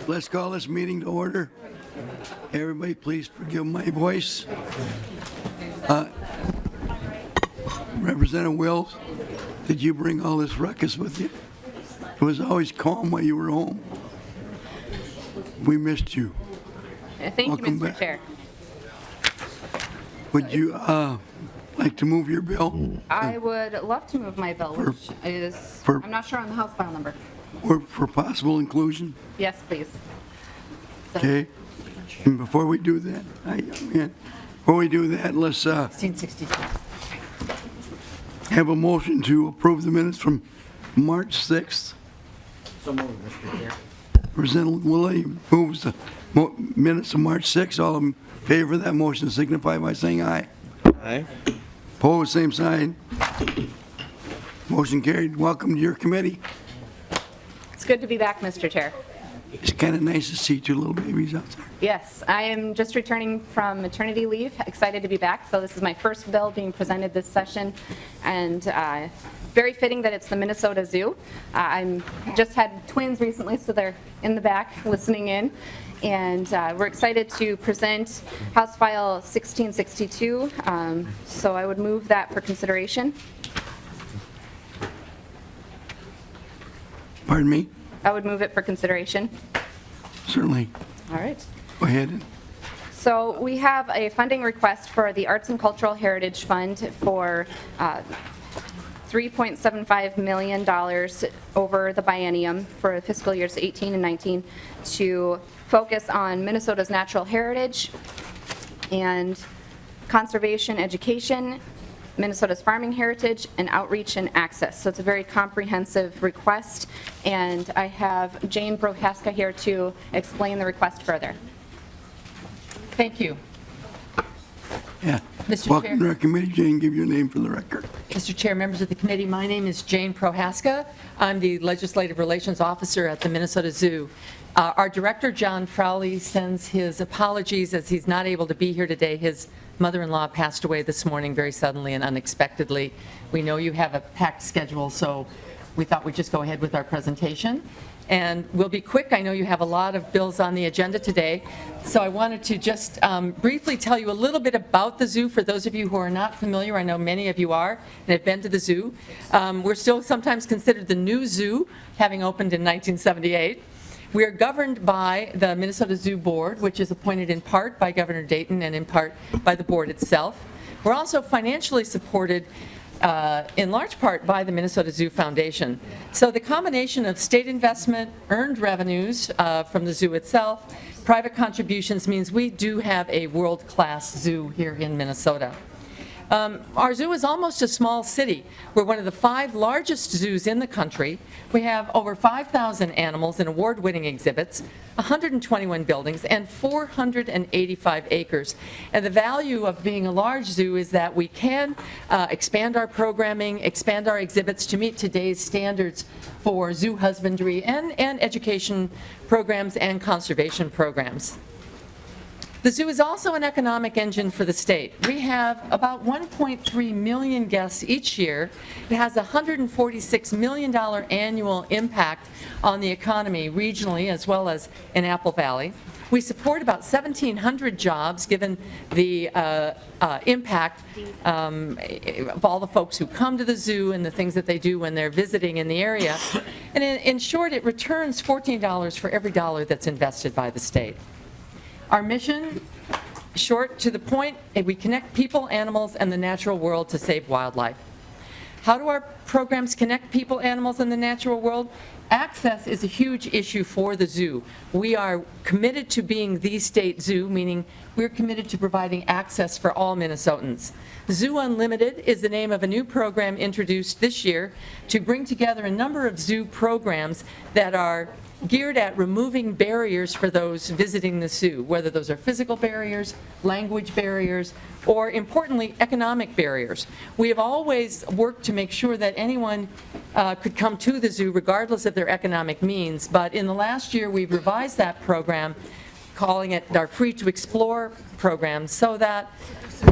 Let's call this meeting to order. Everybody, please forgive my voice. Representative Wills, did you bring all this ruckus with you? It was always calm while you were home. We missed you. Thank you, Welcome Mr. back. Chair. Would you like to move your bill? I would love to move my bill, which is, for- I'm not sure on the House file number. Or for possible inclusion? Yes, please. Okay. And before we do that, let's 1662. have a motion to approve the minutes from March 6th. So moved, Mr. Chair. Representative Willie moves the minutes of March 6th. All in favor of that motion signify by saying aye. Aye. Opposed, same sign. Motion carried. Welcome to your committee. It's good to be back, Mr. Chair. It's kind of nice to see two little babies out there. Yes, I am just returning from maternity leave, excited to be back. So this is my first bill being presented this session, and very fitting that it's the Minnesota Zoo. I'm just had twins recently, so they're in the back listening in. And we're excited to present House File 1662. So I would move that for consideration. Pardon me? I would move it for consideration. Certainly. All right. Go ahead. So we have a funding request for the Arts and Cultural Heritage Fund for $3.75 million over the biennium for fiscal years 18 and 19 to focus on Minnesota's natural heritage and conservation education, Minnesota's farming heritage, and outreach and access. So it's a very comprehensive request, and I have Jane Prohaska here to explain the request further. Thank you. Yeah. Mr. Welcome Chair. to our committee. Jane, give your name for the record. Mr. Chair, members of the committee, my name is Jane Prohaska. I'm the Legislative Relations Officer at the Minnesota Zoo. Our director, John Frowley, sends his apologies as he's not able to be here today. His mother-in-law passed away this morning very suddenly and unexpectedly. We know you have a packed schedule, so we thought we'd just go ahead with our presentation. And we'll be quick. I know you have a lot of bills on the agenda today. So I wanted to just briefly tell you a little bit about the zoo for those of you who are not familiar. I know many of you are and have been to the zoo. We're still sometimes considered the new zoo, having opened in 1978. We are governed by the Minnesota Zoo Board, which is appointed in part by Governor Dayton and in part by the board itself. We're also financially supported in large part by the Minnesota Zoo Foundation. So the combination of state investment, earned revenues from the zoo itself, private contributions means we do have a world-class zoo here in Minnesota. Our zoo is almost a small city. We're one of the 5 largest zoos in the country. We have over 5,000 animals in award-winning exhibits, 121 buildings, and 485 acres. And the value of being a large zoo is that we can expand our programming, expand our exhibits to meet today's standards for zoo husbandry and education programs and conservation programs. The zoo is also an economic engine for the state. We have about 1.3 million guests each year. It has a $146 million annual impact on the economy regionally as well as in Apple Valley. We support about 1,700 jobs given the impact of all the folks who come to the zoo and the things that they do when they're visiting in the area. And in short, it returns $14 for every dollar that's invested by the state. Our mission, short to the point, we connect people, animals, and the natural world to save wildlife. How do our programs connect people, animals, and the natural world? Access is a huge issue for the zoo. We are committed to being the state zoo, meaning we're committed to providing access for all Minnesotans. Zoo Unlimited is the name of a new program introduced this year to bring together a number of zoo programs that are geared at removing barriers for those visiting the zoo, whether those are physical barriers, language barriers, or importantly, economic barriers. We have always worked to make sure that anyone could come to the zoo regardless of their economic means, but in the last year we've revised that program calling it our Free to Explore program, so that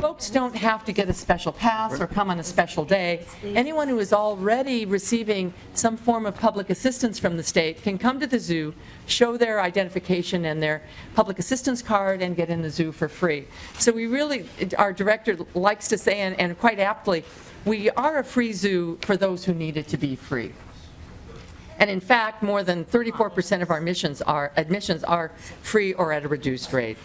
folks don't have to get a special pass or come on a special day. Anyone who is already receiving some form of public assistance from the state can come to the zoo, show their identification and their public assistance card, and get in the zoo for free. So we really, our director likes to say, and quite aptly, we are a free zoo for those who need it to be free. And in fact, more than 34% of our admissions are free or at a reduced rate.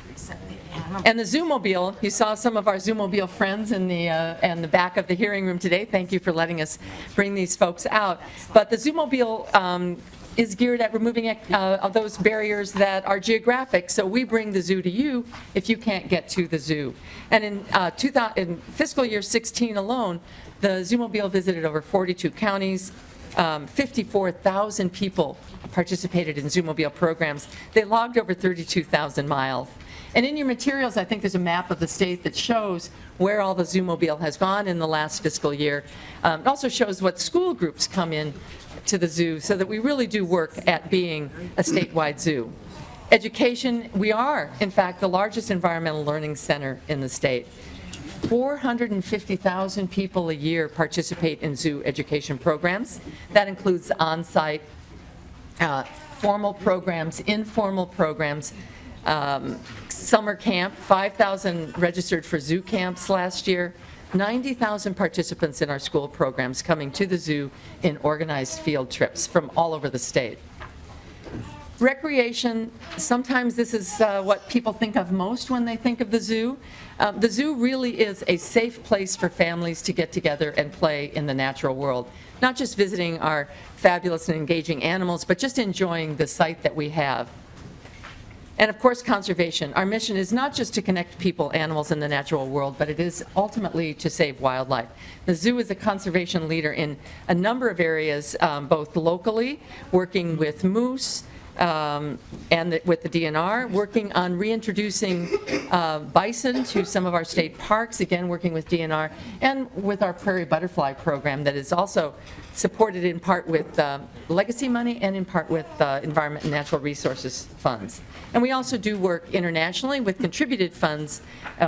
And the Zoomobile, you saw some of our Zoomobile friends in the back of the hearing room today. Thank you for letting us bring these folks out. But the Zoomobile is geared at removing those barriers that are geographic. So we bring the zoo to you if you can't get to the zoo. And in fiscal year 16 alone, the Zoomobile visited over 42 counties. 54,000 people participated in Zoomobile programs. They logged over 32,000 miles. And in your materials, I think there's a map of the state that shows where all the Zoomobile has gone in the last fiscal year. It also shows what school groups come in to the zoo, so that we really do work at being a statewide zoo. Education, we are, in fact, the largest environmental learning center in the state. 450,000 people a year participate in zoo education programs. That includes on-site, formal programs, informal programs, summer camp, 5,000 registered for zoo camps last year, 90,000 participants in our school programs coming to the zoo in organized field trips from all over the state. Recreation, sometimes this is what people think of most when they think of the zoo. The zoo really is a safe place for families to get together and play in the natural world. Not just visiting our fabulous and engaging animals, but just enjoying the site that we have. And of course, conservation. Our mission is not just to connect people, animals, and the natural world, but it is ultimately to save wildlife. The zoo is a conservation leader in a number of areas, both locally, working with moose, and with the DNR, working on reintroducing bison to some of our state parks, again working with DNR, and with our prairie butterfly program that is also supported in part with legacy money and in part with environment and natural resources funds. And we also do work internationally with contributed funds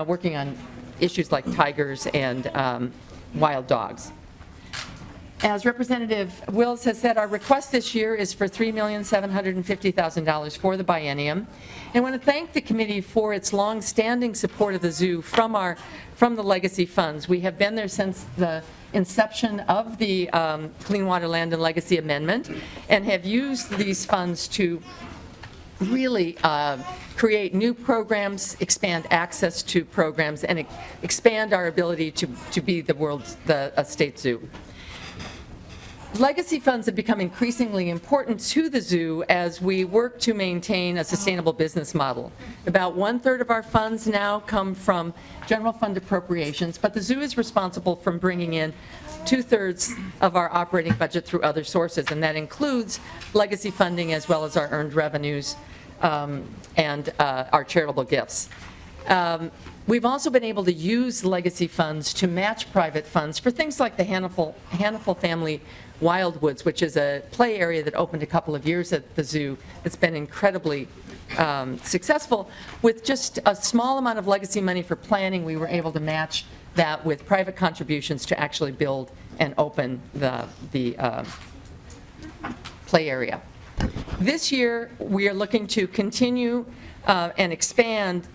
working on issues like tigers and wild dogs. As Representative Wills has said, our request this year is for $3,750,000 for the biennium. And I want to thank the committee for its long-standing support of the zoo from the legacy funds. We have been there since the inception of the Clean Water, Land, and Legacy Amendment, and have used these funds to really create new programs, expand access to programs, and expand our ability to be a state zoo. Legacy funds have become increasingly important to the zoo as we work to maintain a sustainable business model. About 1/3 of our funds now come from general fund appropriations, but the zoo is responsible for bringing in 2/3 of our operating budget through other sources, and that includes legacy funding as well as our earned revenues and our charitable gifts. We've also been able to use legacy funds to match private funds for things like the Hannaful Family Wildwoods, which is a play area that opened a couple of years at the zoo. It's been incredibly successful. With just a small amount of legacy money for planning, we were able to match that with private contributions to actually build and open the play area. This year, we are looking to continue and expand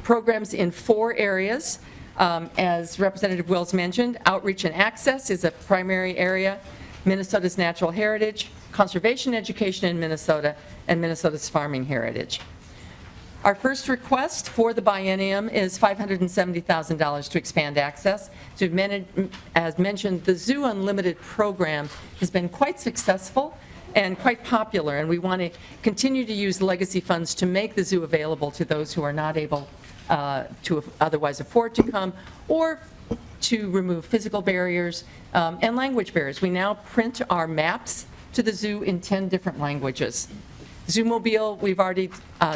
programs in 4 areas. As Representative Wills mentioned, outreach and access is a primary area, Minnesota's natural heritage, conservation education in Minnesota, and Minnesota's farming heritage. Our first request for the biennium is $570,000 to expand access. So as mentioned, the Zoo Unlimited program has been quite successful and quite popular, and we want to continue to use legacy funds to make the zoo available to those who are not able to otherwise afford to come, or to remove physical barriers and language barriers. We now print our maps to the zoo in 10 different languages. Zoomobile, we've already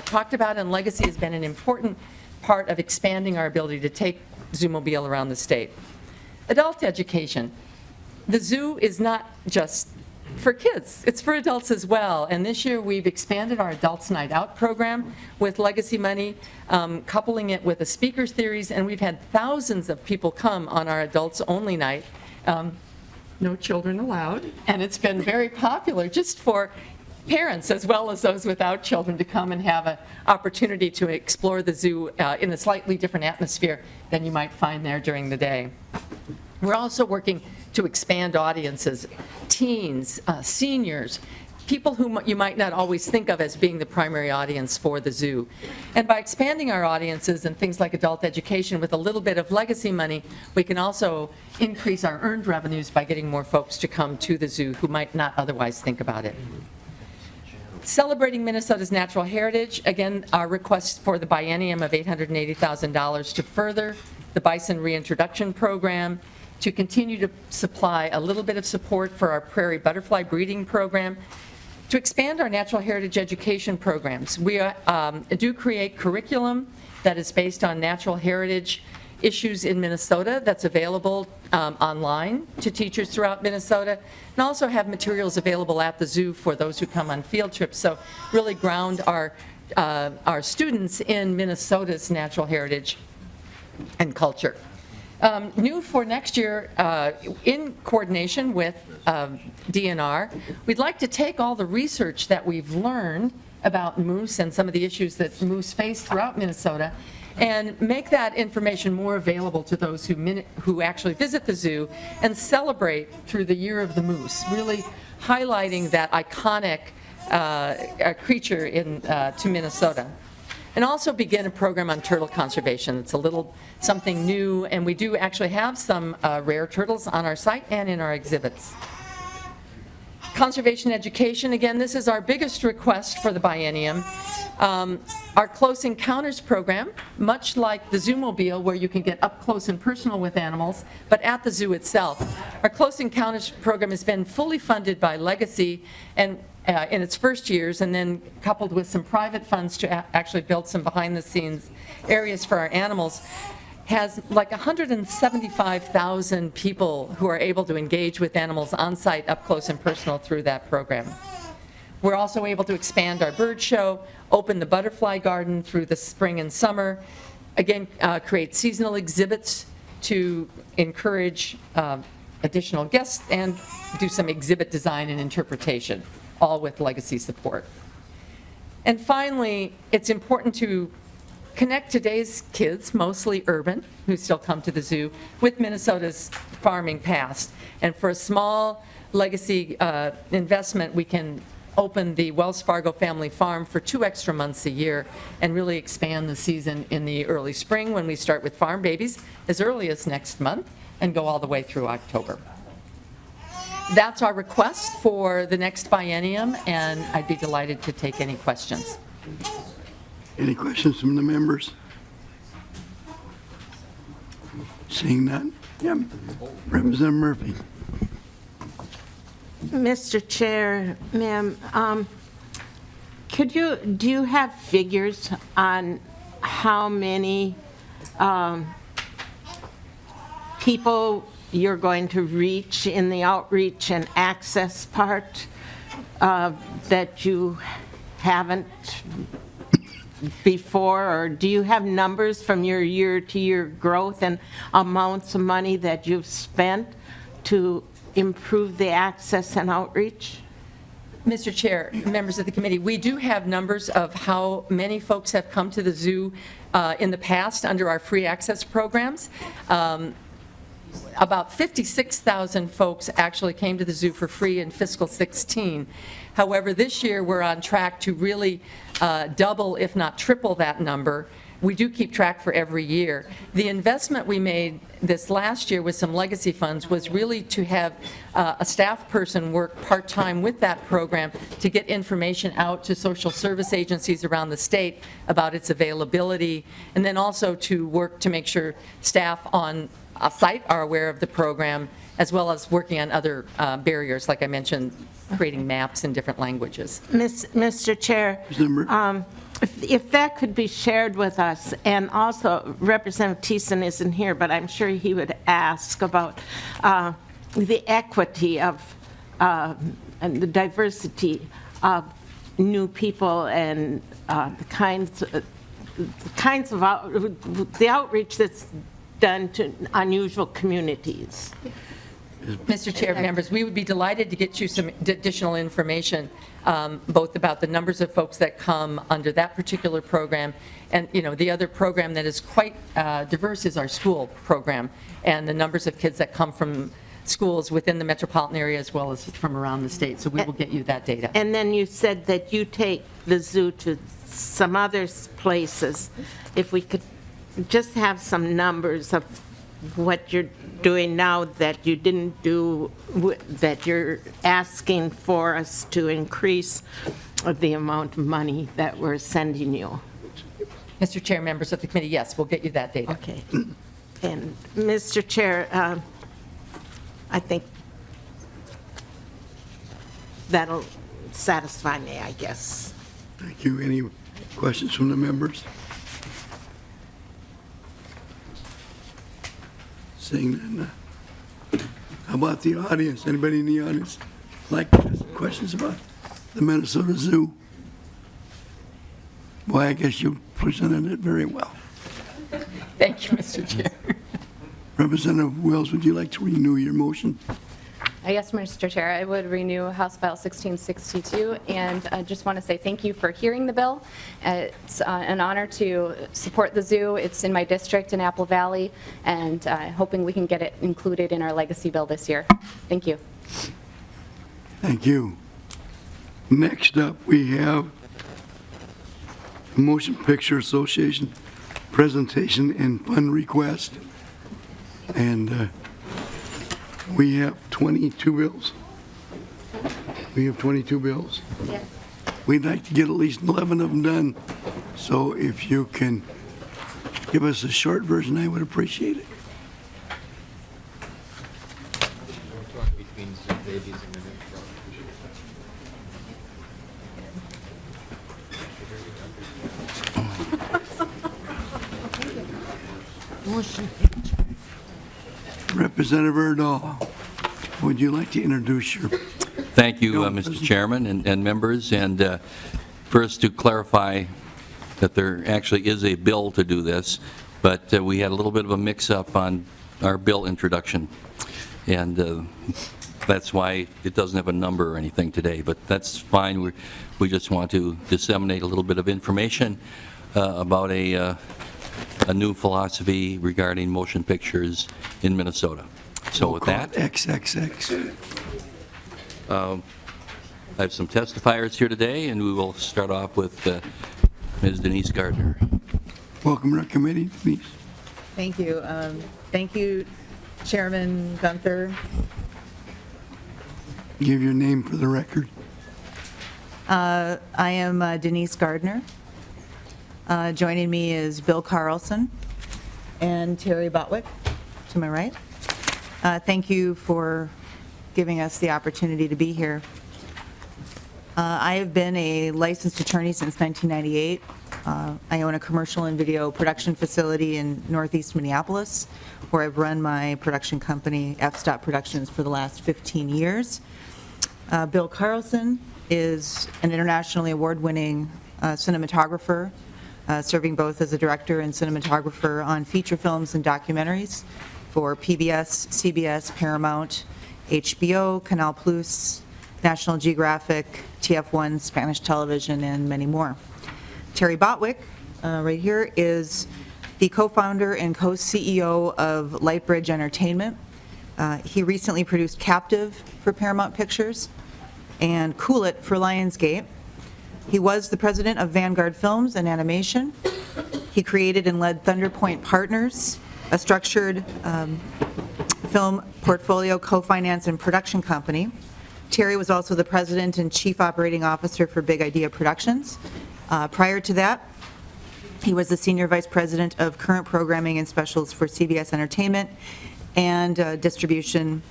talked about, and legacy has been an important part of expanding our ability to take Zoomobile around the state. Adult education. The zoo is not just for kids. It's for adults as well. And this year, we've expanded our Adults Night Out program with legacy money, coupling it with a speaker series, and we've had thousands of people come on our adults only night. No children allowed, and it's been very popular just for parents as well as those without children to come and have an opportunity to explore the zoo in a slightly different atmosphere than you might find there during the day. We're also working to expand audiences, teens, seniors, people who you might not always think of as being the primary audience for the zoo. And by expanding our audiences and things like adult education with a little bit of legacy money, we can also increase our earned revenues by getting more folks to come to the zoo who might not otherwise think about it. Celebrating Minnesota's natural heritage, again, our request for the biennium of $880,000 to further the bison reintroduction program, to continue to supply a little bit of support for our prairie butterfly breeding program, to expand our natural heritage education programs. We do create curriculum that is based on natural heritage issues in Minnesota that's available online to teachers throughout Minnesota, and also have materials available at the zoo for those who come on field trips. So really ground our students in Minnesota's natural heritage and culture. New for next year, in coordination with DNR, we'd like to take all the research that we've learned about moose and some of the issues that moose face throughout Minnesota and make that information more available to those who actually visit the zoo and celebrate through the Year of the Moose, really highlighting that iconic creature to Minnesota. And also begin a program on turtle conservation. It's a little something new, and we do actually have some rare turtles on our site and in our exhibits. Conservation education, again, this is our biggest request for the biennium. Our Close Encounters program, much like the Zoomobile, where you can get up close and personal with animals, but at the zoo itself. Our Close Encounters program has been fully funded by Legacy and in its first years, and then coupled with some private funds to actually build some behind-the-scenes areas for our animals, has like 175,000 people who are able to engage with animals on site, up close and personal through that program. We're also able to expand our bird show, open the butterfly garden through the spring and summer, again, create seasonal exhibits to encourage additional guests, and do some exhibit design and interpretation, all with Legacy support. And finally, it's important to connect today's kids, mostly urban, who still come to the zoo, with Minnesota's farming past. And for a small Legacy investment, we can open the Wells Fargo Family Farm for 2 extra months a year and really expand the season in the early spring when we start with farm babies as early as next month and go all the way through October. That's our request for the next biennium, and I'd be delighted to take any questions. Any questions from the members? Seeing none? Yeah. Representative Murphy. Mr. Chair, ma'am, do you have figures on how many people you're going to reach in the outreach and access part that you haven't before? Or do you have numbers from your year-to-year growth and amounts of money that you've spent to improve the access and outreach? Mr. Chair, members of the committee, we do have numbers of how many folks have come to the zoo in the past under our free access programs. About 56,000 folks actually came to the zoo for free in fiscal 16. However, this year we're on track to really double, if not triple that number. We do keep track for every year. The investment we made this last year with some legacy funds was really to have a staff person work part-time with that program to get information out to social service agencies around the state about its availability, and then also to work to make sure staff on a site are aware of the program, as well as working on other barriers, like I mentioned, creating maps in different languages. Mr. Chair, if that could be shared with us, and also Representative Thiessen isn't here, but I'm sure he would ask about the equity of and the diversity of new people and the kinds of the outreach that's done to unusual communities. Mr. Chair, members, we would be delighted to get you some additional information, both about the numbers of folks that come under that particular program, and, you know, the other program that is quite diverse is our school program, and the numbers of kids that come from schools within the metropolitan area as well as from around the state. So we will get you that data. And then you said that you take the zoo to some other places. If we could just have some numbers of what you're doing now that you didn't do, that you're asking for us to increase the amount of money that we're sending you. Mr. Chair, members of the committee, yes, we'll get you that data. Okay. And Mr. Chair, I think that'll satisfy me, I guess. Thank you. Any questions from the members? Seeing none. How about the audience? Anybody in the audience like to ask questions about the Minnesota Zoo? Boy, I guess you presented it very well. Thank you, Mr. Chair. Representative Wells, would you like to renew your motion? Yes, Mr. Chair, I would renew House File 1662, and I just want to say thank you for hearing the bill. It's an honor to support the zoo. It's in my district in Apple Valley, and hoping we can get it included in our legacy bill this year. Thank you. Thank you. Next up, we have Motion Picture Association presentation and fund request. And we have 22 bills. We have 22 bills. Yes. We'd like to get at least 11 of them done. So if you can give us a short version, I would appreciate it. Representative Erdahl, would you like to introduce your... Thank you, No, Mr. President. Chairman and members. And first, to clarify that there actually is a bill to do this, but we had a little bit of a mix-up on our bill introduction. And that's why it doesn't have a number or anything today, but that's fine. We just want to disseminate a little bit of information about a new philosophy regarding motion pictures in Minnesota. So with that, XXX. I have some testifiers here today, and we will start off with Ms. Denise Gardner. Welcome to our committee, Denise. Thank you. Thank you, Chairman Gunther. Give your name for the record. I am Denise Gardner. Joining me is Bill Carlson and Terry Botwick, to my right. Thank you for giving us the opportunity to be here. I have been a licensed attorney since 1998. I own a commercial and video production facility in Northeast Minneapolis, where I've run my production company, F-Stop Productions, for the last 15 years. Bill Carlson is an internationally award-winning cinematographer, serving both as a director and cinematographer on feature films and documentaries for PBS, CBS, Paramount, HBO, Canal Plus, National Geographic, TF1, Spanish television, and many more. Terry Botwick, right here, is the co-founder and co-CEO of Lightbridge Entertainment. He recently produced Captive for Paramount Pictures and Cool It for Lionsgate. He was the president of Vanguard Films and Animation. He created and led Thunder Point Partners, a structured film portfolio co-finance and production company. Terry was also the president and chief operating officer for Big Idea Productions. Prior to that, he was the senior vice president of current programming and specials for CBS Entertainment and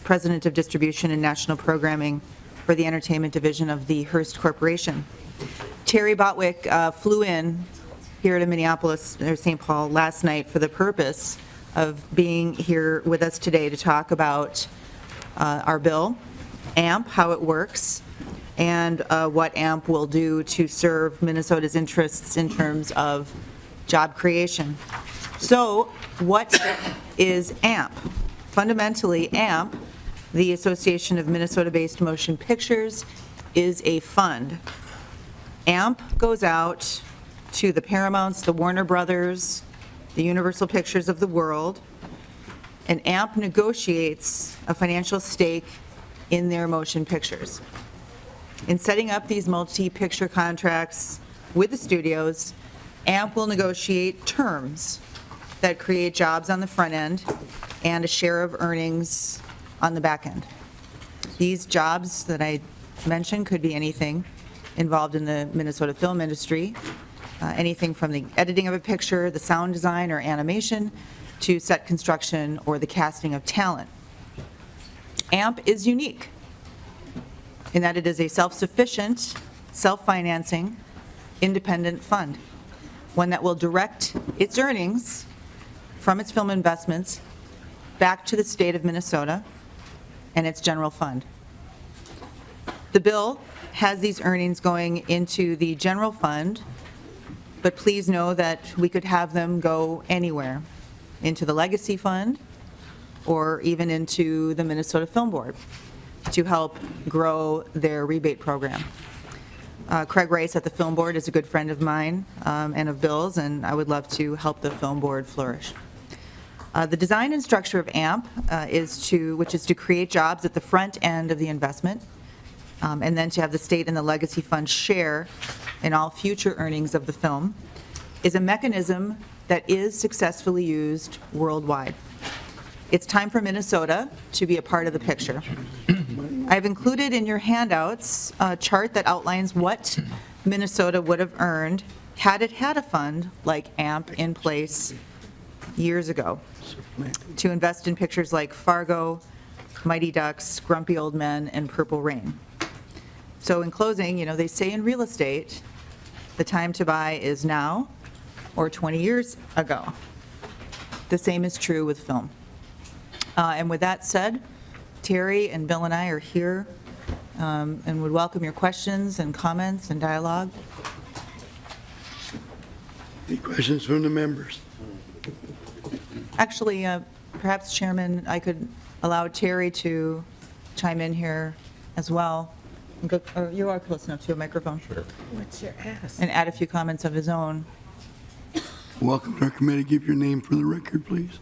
president of distribution and national programming for the entertainment division of the Hearst Corporation. Terry Botwick flew in here to Minneapolis or St. Paul last night for the purpose of being here with us today to talk about our bill AMP, how it works, and what AMP will do to serve Minnesota's interests in terms of job creation. So what is AMP? Fundamentally, AMP, the Association of Minnesota-Based Motion Pictures, is a fund. AMP goes out to the Paramounts, the Warner Brothers, the Universal Pictures of the world, and AMP negotiates a financial stake in their motion pictures. In setting up these multi-picture contracts with the studios, AMP will negotiate terms that create jobs on the front end and a share of earnings on the back end. These jobs that I mentioned could be anything involved in the Minnesota film industry, anything from the editing of a picture, the sound design or animation, to set construction or the casting of talent. AMP is unique in that it is a self-sufficient, self-financing, independent fund, one that will direct its earnings from its film investments back to the state of Minnesota and its general fund. The bill has these earnings going into the general fund, but please know that we could have them go anywhere, into the legacy fund or even into the Minnesota Film Board to help grow their rebate program. Craig Rice at the Film Board is a good friend of mine and of Bill's, and I would love to help the Film Board flourish. The design and structure of AMP which is to create jobs at the front end of the investment, and then to have the state and the legacy fund share in all future earnings of the film, is a mechanism that is successfully used worldwide. It's time for Minnesota to be a part of the picture. I've included in your handouts a chart that outlines what Minnesota would have earned had it had a fund like AMP in place years ago to invest in pictures like Fargo, Mighty Ducks, Grumpy Old Men, and Purple Rain. So in closing, they say in real estate, the time to buy is now or 20 years ago. The same is true with film. And with that said, Terry and Bill and I are here and would welcome your questions and comments and dialogue. Any questions from the members? Actually, perhaps, Chairman, I could allow Terry to chime in here as well. Or you are close enough to a microphone. Sure. What's your ask? And add a few comments of his own. Welcome to our committee. Give your name for the record, please.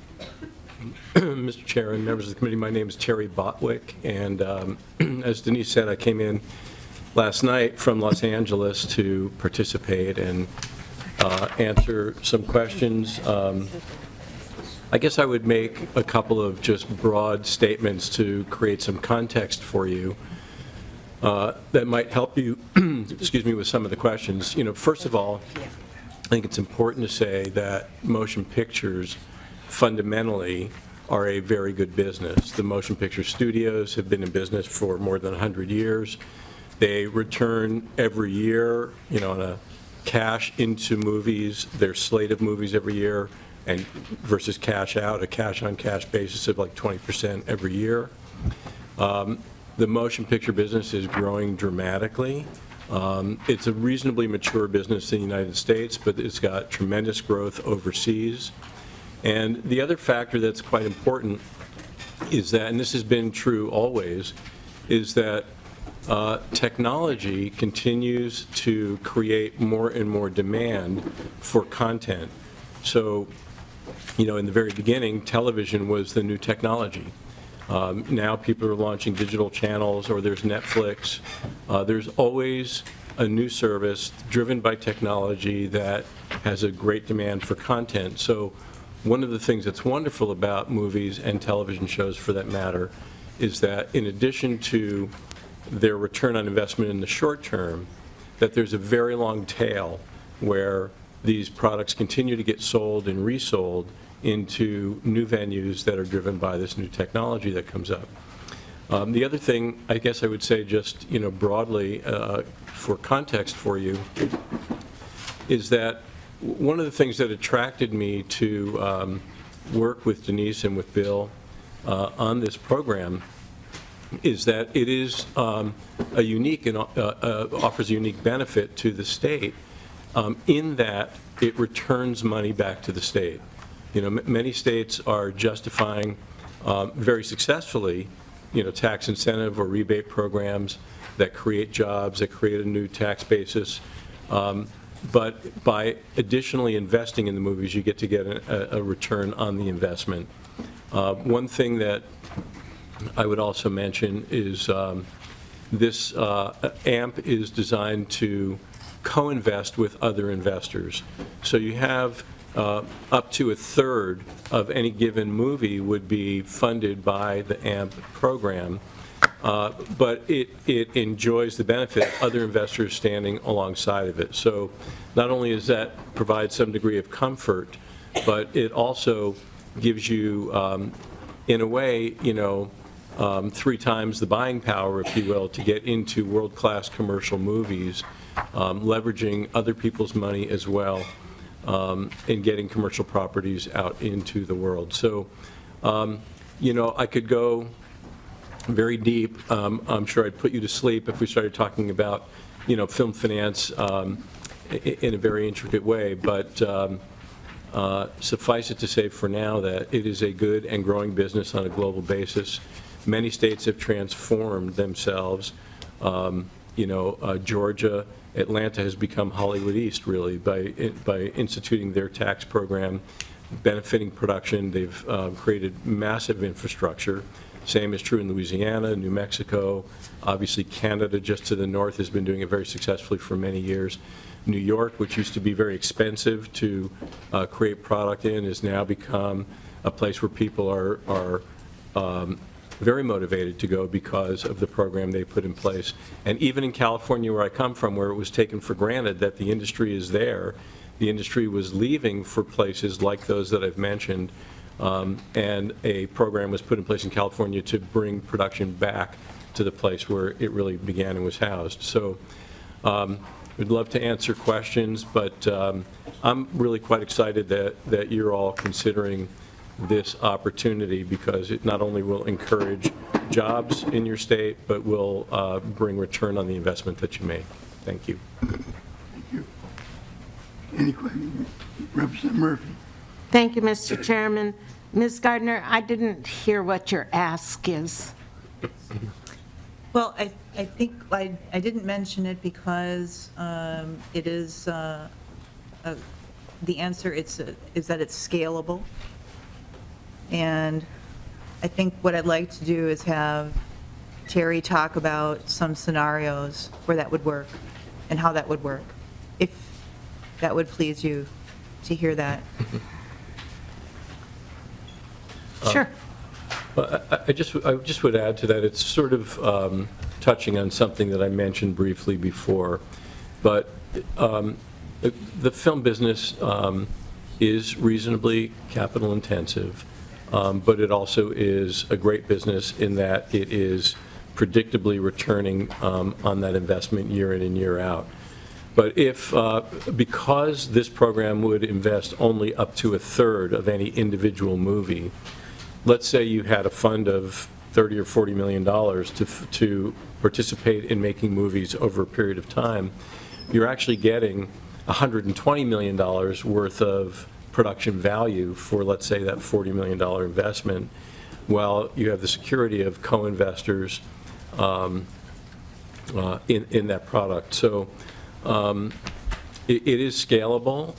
Mr. Chair and members of the committee, my name is Terry Botwick, and as Denise said, I came in last night from Los Angeles to participate and answer some questions. I guess I would make a couple of just broad statements to create some context for you that might help you, excuse me, with some of the questions. First of all, I think it's important to say that motion pictures fundamentally are a very good business. The motion picture studios have been in business for more than 100 years. They return every year, on a cash into movies, their slate of movies every year, and versus cash out, a cash on cash basis of like 20% every year. The motion picture business is growing dramatically. It's a reasonably mature business in the United States, but it's got tremendous growth overseas. And the other factor that's quite important is that, and this has been true always, is that technology continues to create more and more demand for content. So, in the very beginning, television was the new technology. Now people are launching digital channels, or there's Netflix. There's always a new service driven by technology that has a great demand for content. So one of the things that's wonderful about movies and television shows, for that matter, is that in addition to their return on investment in the short term, that there's a very long tail where these products continue to get sold and resold into new venues that are driven by this new technology that comes up. The other thing, I guess I would say just broadly for context for you, is that one of the things that attracted me to work with Denise and with Bill on this program is that it is a unique and offers a unique benefit to the state in that it returns money back to the state. You know, many states are justifying very successfully, you know, tax incentive or rebate programs that create jobs, that create a new tax basis. But by additionally investing in the movies, you get to get a return on the investment. One thing that I would also mention is this AMP is designed to co-invest with other investors. So you have up to a third of any given movie would be funded by the AMP program, but it enjoys the benefit of other investors standing alongside of it. So not only does that provide some degree of comfort, but it also gives you, in a way, you know, 3 times the buying power, if you will, to get into world-class commercial movies, leveraging other people's money as well, and getting commercial properties out into the world. So, you know, I could go very deep. I'm sure I'd put you to sleep if we started talking about, you know, film finance in a very intricate way, but suffice it to say for now that it is a good and growing business on a global basis. Many states have transformed themselves. You know, Georgia, Atlanta has become Hollywood East, really, by instituting their tax program, benefiting production. They've created massive infrastructure. Same is true in Louisiana, New Mexico. Obviously, Canada, just to the north, has been doing it very successfully for many years. New York, which used to be very expensive to create product in, has now become a place where people are very motivated to go because of the program they put in place. And even in California, where I come from, where it was taken for granted that the industry is there, the industry was leaving for places like those that I've mentioned, and a program was put in place in California to bring production back to the place where it really began and was housed. So we'd love to answer questions, but I'm really quite excited that you're all considering this opportunity, because it not only will encourage jobs in your state, but will bring return on the investment that you make. Thank you. Thank you. Any questions? Representative Murphy? Thank you, Mr. Chairman. Ms. Gardner, I didn't hear what your ask is. Well, I think I didn't mention it because it is, the answer is that it's scalable. And I think what I'd like to do is have Terry talk about some scenarios where that would work and how that would work, if that would please you to hear that. Sure. Well, I just would add to that, it's sort of touching on something that I mentioned briefly before, but the film business is reasonably capital intensive, but it also is a great business in that it is predictably returning on that investment year in and year out. But if, because this program would invest only up to a third of any individual movie, let's say you had a fund of $30 or $40 million to participate in making movies over a period of time, you're actually getting $120 million worth of production value for, let's say, that $40 million investment, while you have the security of co-investors in that product. So it is scalable.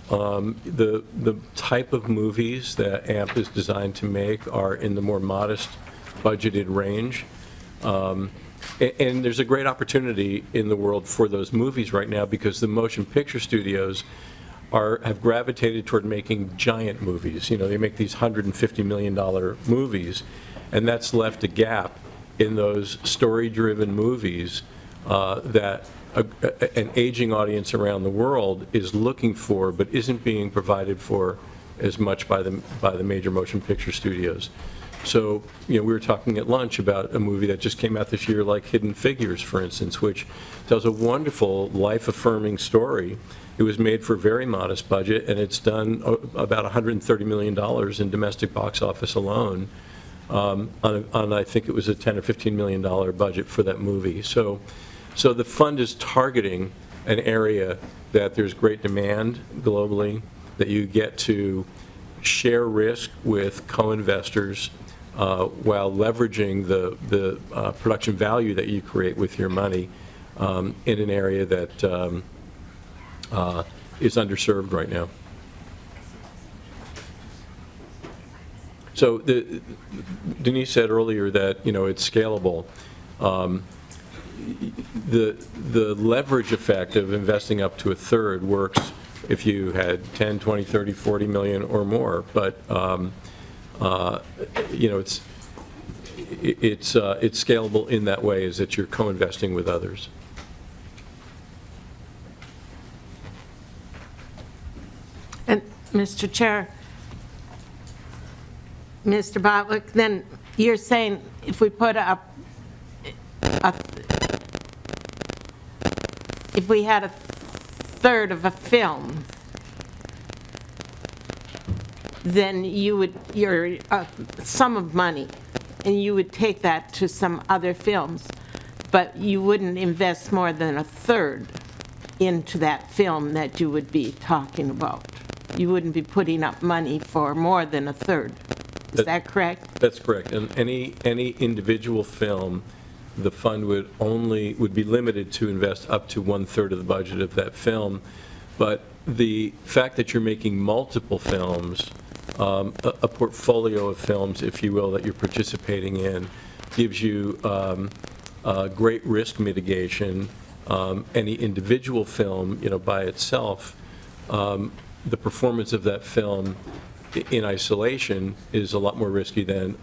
The type of movies that AMP is designed to make are in the more modest budgeted range. And there's a great opportunity in the world for those movies right now, because the motion picture studios have gravitated toward making giant movies. You know, they make these $150 million movies, and that's left a gap in those story-driven movies that an aging audience around the world is looking for, but isn't being provided for as much by the major motion picture studios. So, you know, we were talking at lunch about a movie that just came out this year, like Hidden Figures, for instance, which tells a wonderful, life-affirming story. It was made for a very modest budget, and it's done about $130 million in domestic box office alone. on I think it was a $10 or $15 million budget for that movie. So the fund is targeting an area that there's great demand globally, that you get to share risk with co-investors while leveraging the production value that you create with your money in an area that is underserved right now. So Denise said earlier that, it's scalable. The leverage effect of investing up to a third works if you had 10, 20, 30, 40 million or more. But, it's scalable in that way, is that you're co-investing with others. And, Mr. Chair, Mr. Botwick, then you're saying if we put up, if we had a third of a film, then you would, your sum of money, and you would take that to some other films, but you wouldn't invest more than a third into that film that you would be talking about. You wouldn't be putting up money for more than a third. Is that correct? That's correct. And any individual film, the fund would be limited to invest up to 1/3 of the budget of that film. But the fact that you're making multiple films, a portfolio of films, if you will, that you're participating in, gives you great risk mitigation. Any individual film, by itself, the performance of that film in isolation is a lot more risky than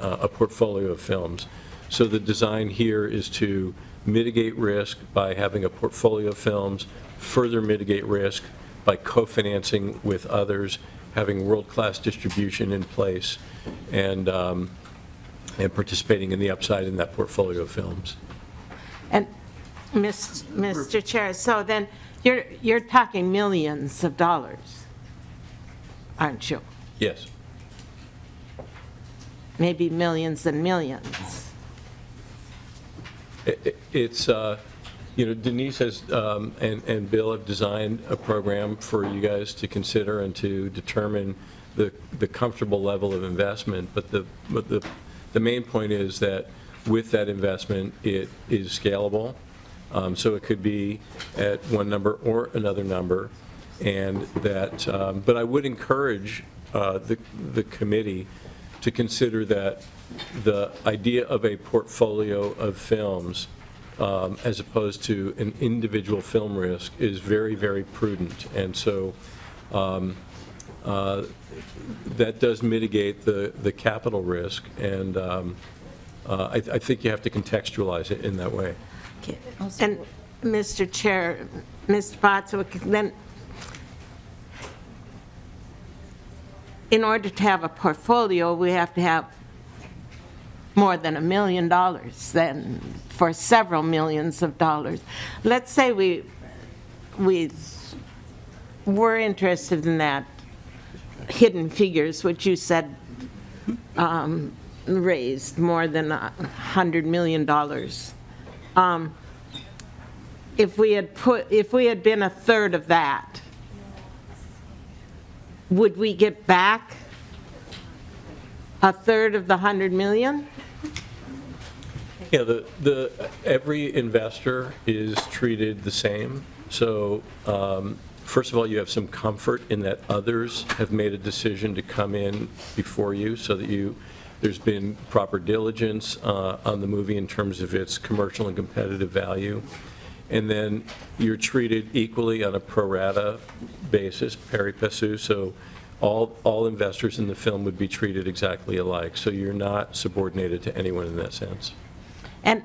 a portfolio of films. So the design here is to mitigate risk by having a portfolio of films, further mitigate risk by co-financing with others, having world-class distribution in place, and participating in the upside in that portfolio of films. And, Mr. Chair, so then you're talking millions of dollars, aren't you? Yes. Maybe millions and millions. It's, Denise has, and Bill have designed a program for you guys to consider and to determine the comfortable level of investment. But the main point is that with that investment, it is scalable. So it could be at one number or another number. And that, but I would encourage the committee to consider that the idea of a portfolio of films as opposed to an individual film risk is very, very prudent. And so that does mitigate the capital risk, and I think you have to contextualize it in that way. And, Mr. Chair, Mr. Botwick, then, in order to have a portfolio, we have to have more than $1 million, then for several millions of dollars. Let's say we were interested in that Hidden Figures, which you said raised more than $100 million. If we had been a third of that, would we get back a third of the 100 million? Yeah, every investor is treated the same. So first of all, you have some comfort in that others have made a decision to come in before you, so that there's been proper diligence on the movie in terms of its commercial and competitive value. And then you're treated equally on a pro rata basis, pari passu, so all investors in the film would be treated exactly alike. So you're not subordinated to anyone in that sense. And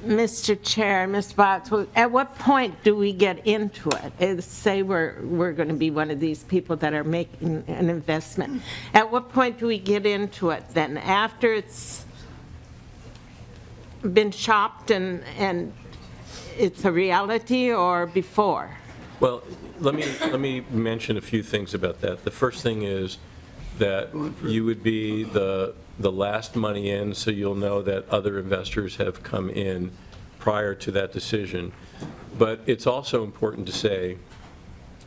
Mr. Chair, Mr. Botts, at what point do we get into it? Say we're going to be one of these people that are making an investment. At what point do we get into it then? After it's been shopped and it's a reality, or before? Well, let me mention a few things about that. The first thing is that you would be the the last money in, so you'll know that other investors have come in prior to that decision. But it's also important to say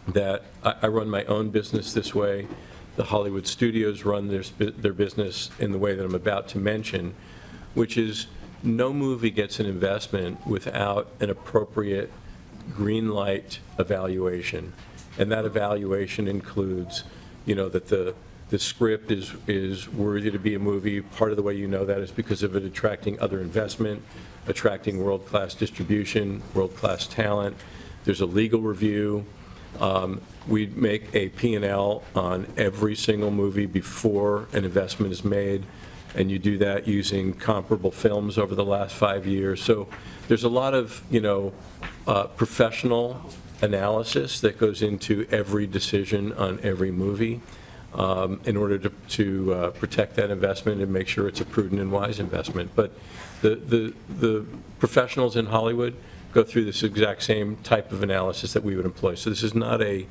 that I run my own business this way. The Hollywood studios run their business in the way that I'm about to mention, which is no movie gets an investment without an appropriate green light evaluation. And that evaluation includes, that the script is worthy to be a movie. Part of the way you know that is because of it attracting other investment, attracting world-class distribution, world-class talent. There's a legal review. We make a P&L on every single movie before an investment is made, and you do that using comparable films over the last 5 years. So there's a lot of, professional analysis that goes into every decision on every movie in order to protect that investment and make sure it's a prudent and wise investment. But the professionals in Hollywood go through this exact same type of analysis that we would employ. So this is not a,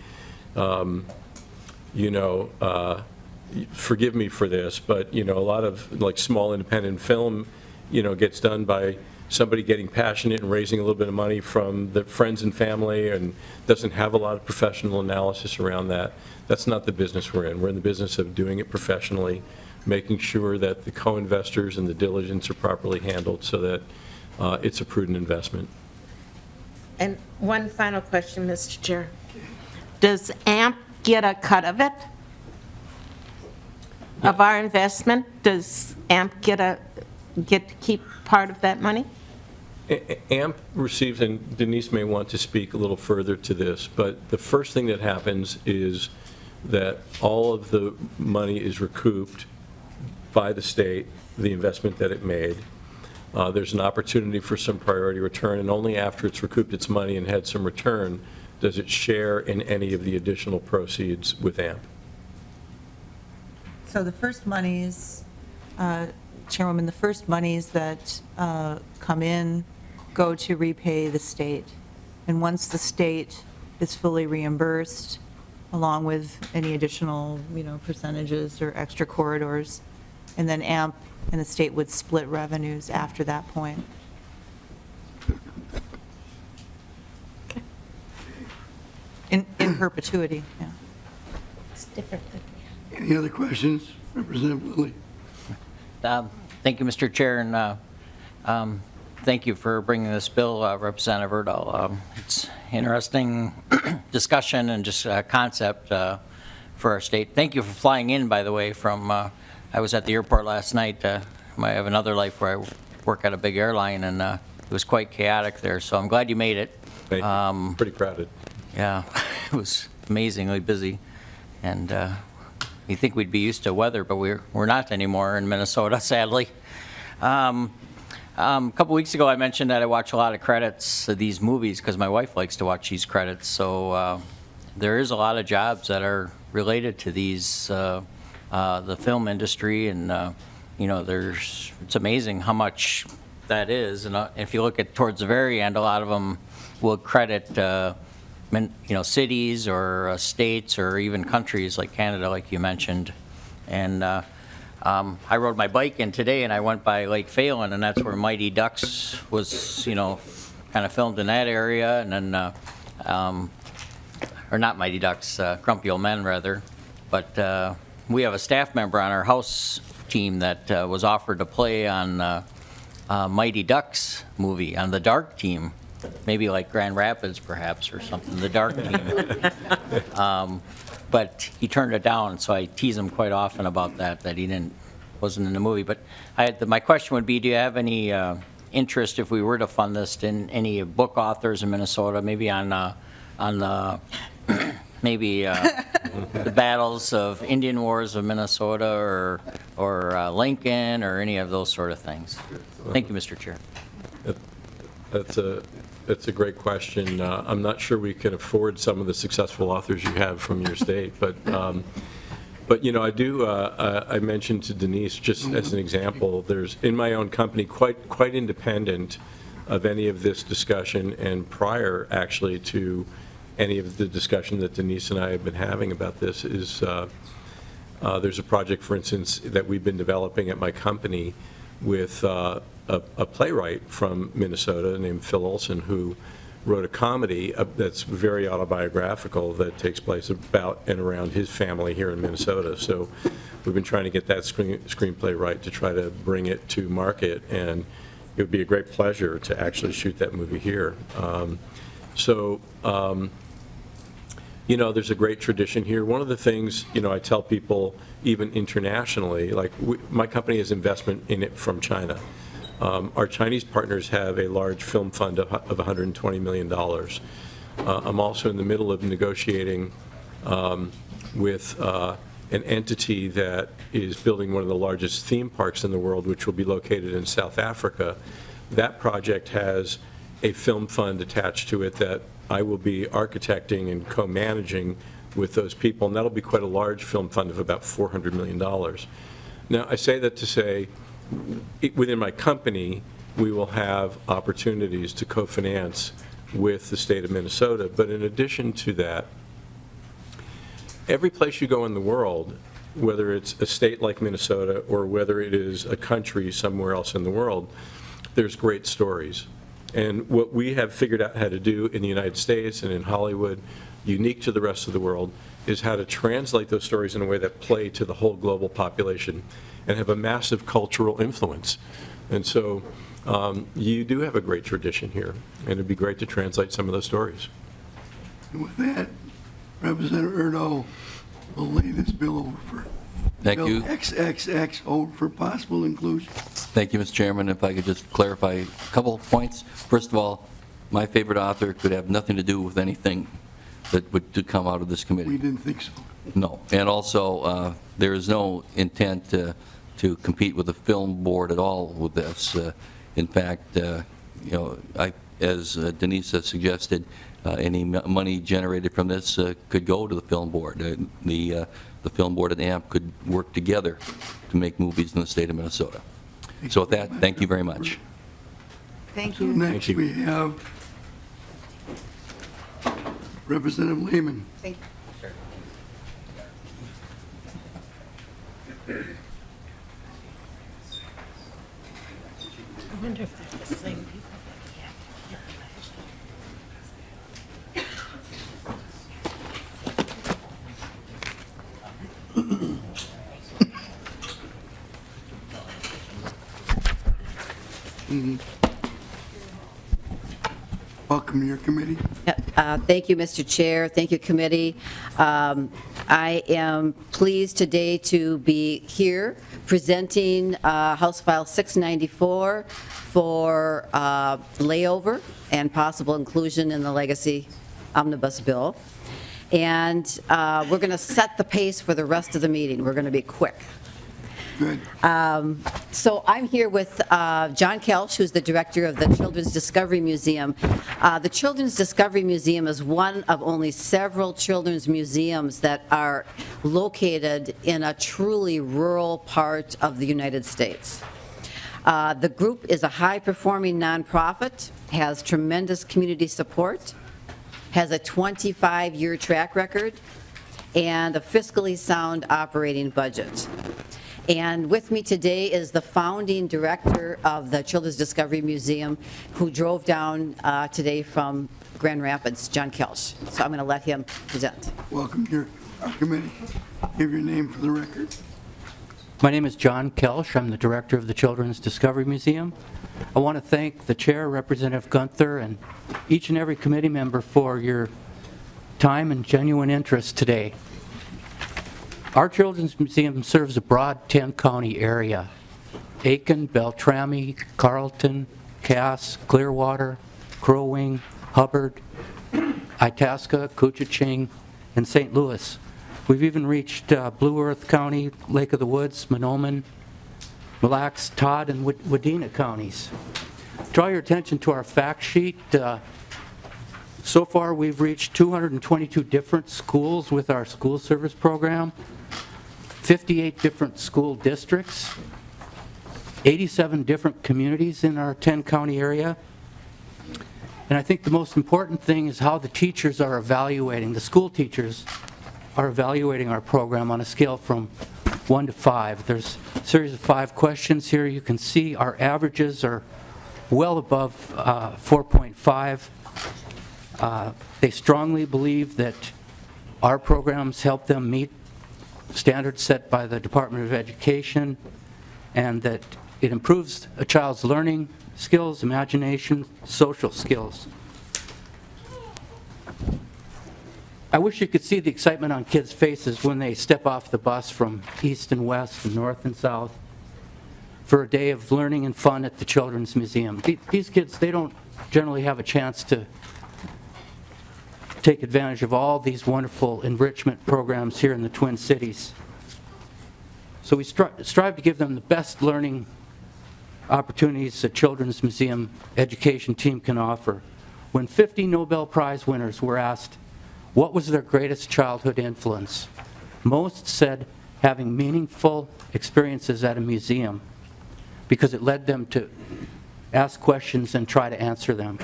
forgive me for this, but, a lot of like small independent film, gets done by somebody getting passionate and raising a little bit of money from the friends and family and doesn't have a lot of professional analysis around that. That's not the business we're in. We're in the business of doing it professionally, making sure that the co-investors and the diligence are properly handled so that it's a prudent investment. And one final question, Mr. Chair. Does AMP get a cut of it? Of our investment? Does AMP get to keep part of that money? AMP receives, and Denise may want to speak a little further to this, but the first thing that happens is that all of the money is recouped by the state, the investment that it made. There's an opportunity for some priority return, and only after it's recouped its money and had some return does it share in any of the additional proceeds with AMP. So the first monies, Chairwoman, the first monies that come in go to repay the state. And once the state is fully reimbursed, along with any additional, percentages or extra corridors, and then AMP and the state would split revenues after that point. In perpetuity, yeah. It's different than Any other questions? Representative Lilly? Thank you, Mr. Chair, and thank you for bringing this bill, Representative Erdahl. It's interesting discussion and just concept for our state. Thank you for flying in, by the way, from, I was at the airport last night. I have another life where I work at a big airline, and it was quite chaotic there, so I'm glad you made it. Thank you. Pretty crowded. Yeah, it was amazingly busy, and you think we'd be used to weather, but we're not anymore in Minnesota, sadly. A couple weeks ago, I mentioned that I watch a lot of credits of these movies because my wife likes to watch these credits. So there is a lot of jobs that are related to these, the film industry, and it's amazing how much that is. And if you look at towards the very end, a lot of them will credit cities or states or even countries like Canada, like you mentioned. And I rode my bike in today, and I went by Lake Phalen, and that's where Mighty Ducks was, kind of filmed in that area. And then, or not Mighty Ducks, Grumpy Old Men, rather. But we have a staff member on our house team that was offered to play on Mighty Ducks movie, on the Dark team. Maybe like Grand Rapids, perhaps, or something, the Dark team. But he turned it down, so I tease him quite often about that he wasn't in the movie. But my question would be, do you have any interest, if we were to fund this, in any book authors in Minnesota, maybe on the maybe the battles of Indian Wars of Minnesota or Lincoln or any of those sort of things? Thank you, Mr. Chair. That's a great question. I'm not sure we can afford some of the successful authors you have from your state, but I mentioned to Denise, just as an example, there's in my own company, quite independent of any of this discussion and prior actually to any of the discussion that Denise and I have been having about this, is There's a project, for instance, that we've been developing at my company with a playwright from Minnesota named Phil Olson, who wrote a comedy that's very autobiographical that takes place about and around his family here in Minnesota. So we've been trying to get that screenplay right to try to bring it to market, and it would be a great pleasure to actually shoot that movie here. You know, there's a great tradition here. One of the things, you know, I tell people, even internationally, like my company has investment in it from China. Our Chinese partners have a large film fund of $120 million. I'm also in the middle of negotiating with an entity that is building one of the largest theme parks in the world, which will be located in South Africa. That project has a film fund attached to it that I will be architecting and co-managing with those people, and that'll be quite a large film fund of about $400 million. Now, I say that to say, within my company, we will have opportunities to co-finance with the state of Minnesota, but in addition to that, every place you go in the world, whether it's a state like Minnesota or whether it is a country somewhere else in the world, there's great stories. And what we have figured out how to do in the United States and in Hollywood, unique to the rest of the world, is how to translate those stories in a way that play to the whole global population and have a massive cultural influence. And so you do have a great tradition here, and it'd be great to translate some of those stories. And with that, Representative Erdahl will lay this bill over for Thank you. Bill XXX over for possible inclusion. Thank you, Mr. Chairman. If I could just clarify a couple of points. First of all, my favorite author could have nothing to do with anything that would to come out of this committee. We didn't think so. No. And also, there is no intent to compete with the film board at all with this. In fact, you know, as Denise has suggested, any money generated from this could go to the film board. The film board and AMP could work together to make movies in the state of Minnesota. So with that, thank you very much. Thank you. Next, you. we have Representative Lehman. Thank you. I wonder if they're the same people. Welcome to your committee. Thank you, Mr. Chair. Thank you, committee. I am pleased today to be here presenting House File 694 for layover and possible inclusion in the Legacy Omnibus Bill. And we're going to set the pace for the rest of the meeting. We're going to be quick. Good. So I'm here with John Kelch, who's the director of the Children's Discovery Museum. The Children's Discovery Museum is one of only several children's museums that are located in a truly rural part of the United States. The group is a high-performing nonprofit, has tremendous community support, has a 25-year track record, and a fiscally sound operating budget. And with me today is the founding director of the Children's Discovery Museum, who drove down today from Grand Rapids, John Kelch. So I'm going to let him present. Welcome to our committee. Give your name for the record. My name is John Kelch. I'm the director of the Children's Discovery Museum. I want to thank the chair, Representative Gunther, and each and every committee member for your time and genuine interest today. Our Children's Museum serves a broad 10-county area: Aiken, Beltrami, Carlton, Cass, Clearwater, Crow Wing, Hubbard, Itasca, Koochiching, and St. Louis. We've even reached Blue Earth County, Lake of the Woods, Mahnomen, Mille Lacs, Todd, and Wadena counties. Draw your attention to our fact sheet. So far, we've reached 222 different schools with our school service program, 58 different school districts, 87 different communities in our 10-county area. And I think the most important thing is how the teachers are evaluating, the school teachers are evaluating our program on a scale from 1 to 5. There's a series of 5 questions here. You can see our averages are well above 4.5. They strongly believe that our programs help them meet standards set by the Department of Education, and that it improves a child's learning skills, imagination, social skills. I wish you could see the excitement on kids' faces when they step off the bus from east and west and north and south for a day of learning and fun at the Children's Museum. These kids, they don't generally have a chance to take advantage of all these wonderful enrichment programs here in the Twin Cities. So we strive to give them the best learning opportunities the Children's Museum education team can offer. When 50 Nobel Prize winners were asked what was their greatest childhood influence, most said having meaningful experiences at a museum, because it led them to ask questions and try to answer them.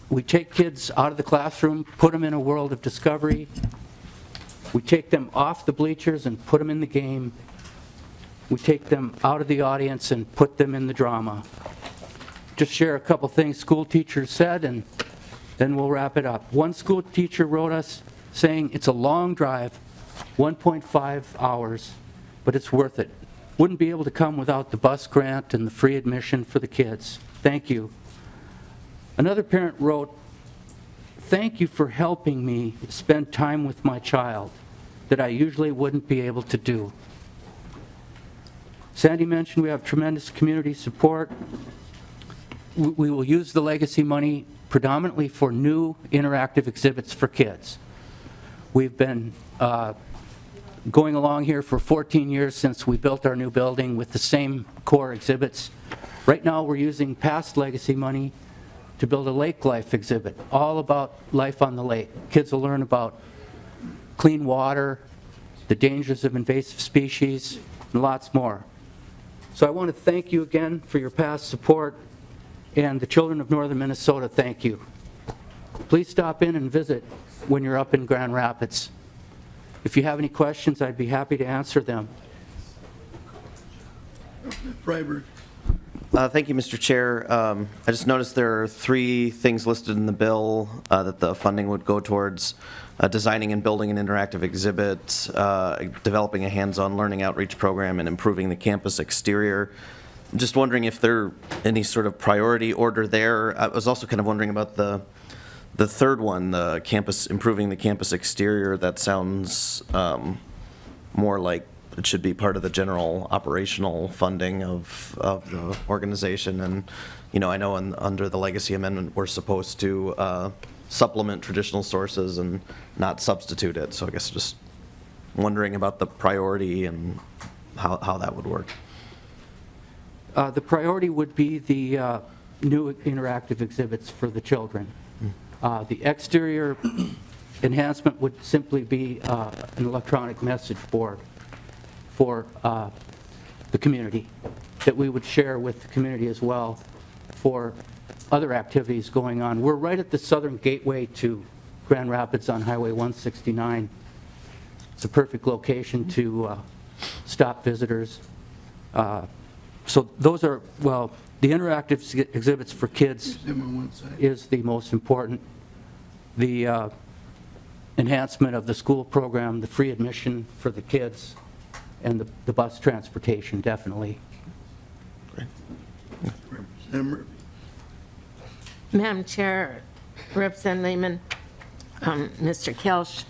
We take kids out of the classroom, put them in a world of discovery. We take them off the bleachers and put them in the game. We take them out of the audience and put them in the drama. Just share a couple things school teachers said, and then we'll wrap it up. One school teacher wrote us saying, it's a long drive, 1.5 hours, but it's worth it. Wouldn't be able to come without the bus grant and the free admission for the kids. Thank you. Another parent wrote, thank you for helping me spend time with my child that I usually wouldn't be able to do. Sandy mentioned we have tremendous community support. We will use the legacy money predominantly for new interactive exhibits for kids. We've been going along here for 14 years since we built our new building with the same core exhibits. Right now we're using past legacy money to build a lake life exhibit, all about life on the lake. Kids will learn about clean water, the dangers of invasive species, and lots more. So I want to thank you again for your past support, and the children of Northern Minnesota, thank you. Please stop in and visit when you're up in Grand Rapids. If you have any questions, I'd be happy to answer them. Freiberg. Thank you, Mr. Chair. I just noticed there are 3 things listed in the bill that the funding would go towards: designing and building an interactive exhibit, developing a hands-on learning outreach program, and improving the campus exterior. I'm just wondering if there any sort of priority order there. I was also kind of wondering about the third one, the campus, improving the campus exterior. That sounds more like it should be part of the general operational funding of the organization. And, you know, I know under the legacy amendment, we're supposed to supplement traditional sources and not substitute it. So I guess just wondering about the priority and how that would work. The priority would be the new interactive exhibits for the children. The exterior enhancement would simply be an electronic message board for the community that we would share with the community as well for other activities going on. We're right at the southern gateway to Grand Rapids on Highway 169. It's a perfect location to stop visitors. So those are, well, the interactive exhibits for kids is the most important. The enhancement of the school program, the free admission for the kids, and the bus transportation, definitely. Representative Murphy. Madam Chair, Representative Lehman, Mr. Kelsch,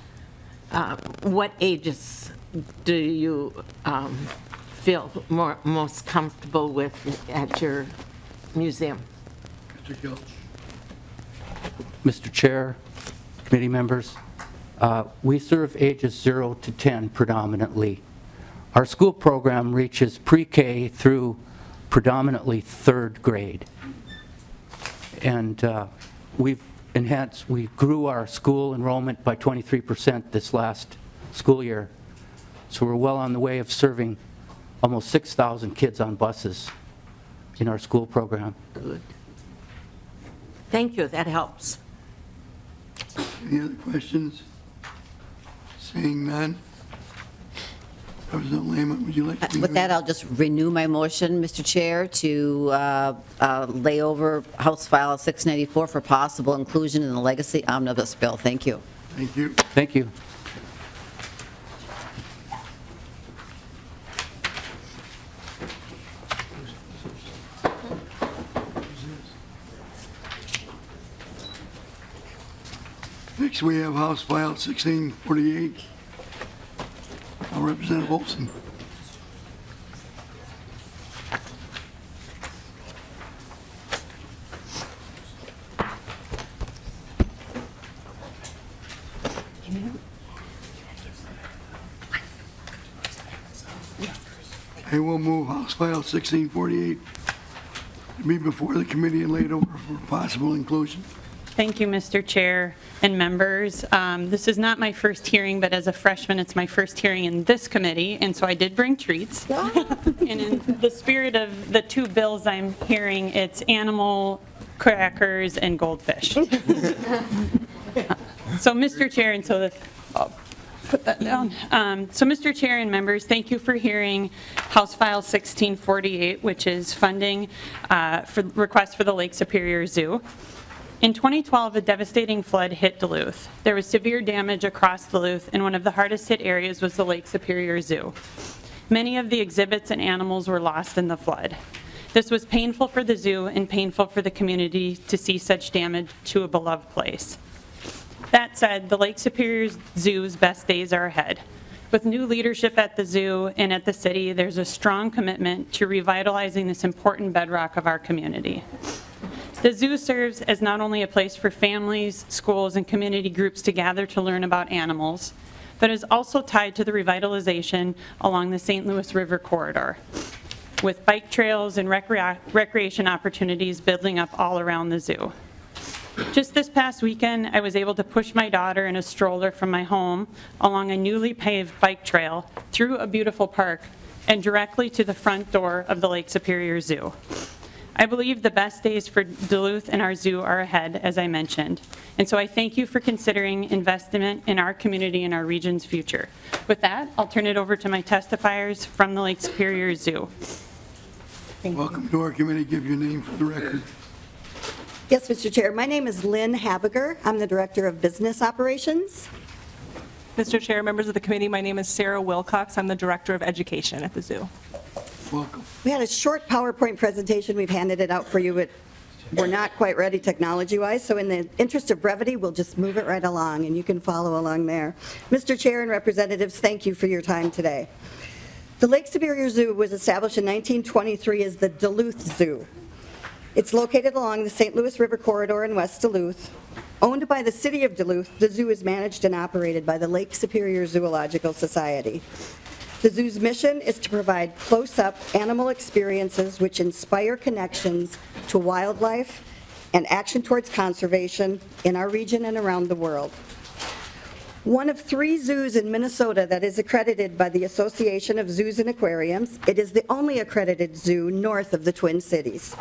what ages do you feel most comfortable with at your museum? Mr. Kelch. Mr. Chair, committee members, we serve ages 0 to 10 predominantly. Our school program reaches pre-K through predominantly 3rd grade. And we grew our school enrollment by 23% this last school year. So we're well on the way of serving almost 6,000 kids on buses in our school program. Good. Thank you, that helps. Any other questions? Seeing none. Representative Lehman, would you like to? With that, I'll just renew my motion, Mr. Chair, to lay over House File 694 for possible inclusion in the legacy omnibus bill. Thank you. Thank you. Thank you. Next, we have House File 1648. Representative Olson. I will move House File 1648 to be before the committee and laid over for possible inclusion. Thank you, Mr. Chair and members. This is not my first hearing, but as a freshman, it's my first hearing in this committee, and so I did bring treats. And in the spirit of the two bills I'm hearing, it's animal crackers and goldfish. So, Mr. Chair, and so I'll put that down. So, Mr. Chair and members, thank you for hearing House File 1648, which is funding for request for the Lake Superior Zoo. In 2012, a devastating flood hit Duluth. There was severe damage across Duluth, and one of the hardest hit areas was the Lake Superior Zoo. Many of the exhibits and animals were lost in the flood. This was painful for the zoo and painful for the community to see such damage to a beloved place. That said, the Lake Superior Zoo's best days are ahead. With new leadership at the zoo and at the city, there's a strong commitment to revitalizing this important bedrock of our community. The zoo serves as not only a place for families, schools, and community groups to gather to learn about animals, but is also tied to the revitalization along the St. Louis River corridor, with bike trails and recreation opportunities building up all around the zoo. Just this past weekend, I was able to push my daughter in a stroller from my home along a newly paved bike trail through a beautiful park and directly to the front door of the Lake Superior Zoo. I believe the best days for Duluth and our zoo are ahead, as I mentioned. And so I thank you for considering investment in our community and our region's future. With that, I'll turn it over to my testifiers from the Lake Superior Zoo. Welcome to our committee. Give your name for the record. Yes, Mr. Chair. My name is Lynn Habiger. I'm the Director of Business Operations. Mr. Chair, members of the committee, my name is Sarah Wilcox. I'm the Director of Education at the zoo. Welcome. We had a short PowerPoint presentation. We've handed it out for you, but we're not quite ready technology-wise, so in the interest of brevity, we'll just move it right along, and you can follow along there. Mr. Chair and representatives, thank you for your time today. The Lake Superior Zoo was established in 1923 as the Duluth Zoo. It's located along the St. Louis River corridor in West Duluth. Owned by the city of Duluth, the zoo is managed and operated by the Lake Superior Zoological Society. The zoo's mission is to provide close-up animal experiences which inspire connections to wildlife and action towards conservation in our region and around the world. One of 3 zoos in Minnesota that is accredited by the Association of Zoos and Aquariums, it is the only accredited zoo north of the Twin Cities.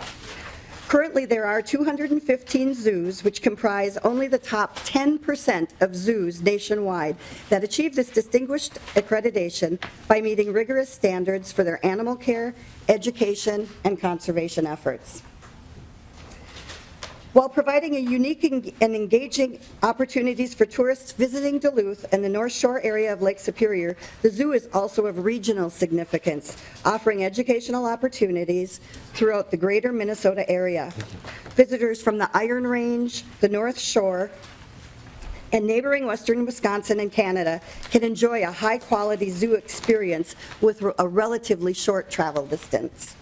Currently, there are 215 zoos, which comprise only the top 10% of zoos nationwide that achieve this distinguished accreditation by meeting rigorous standards for their animal care, education, and conservation efforts. While providing a unique and engaging opportunities for tourists visiting Duluth and the North Shore area of Lake Superior, the zoo is also of regional significance, offering educational opportunities throughout the greater Minnesota area. Visitors from the Iron Range, the North Shore, and neighboring western Wisconsin and Canada can enjoy a high-quality zoo experience with a relatively short travel distance.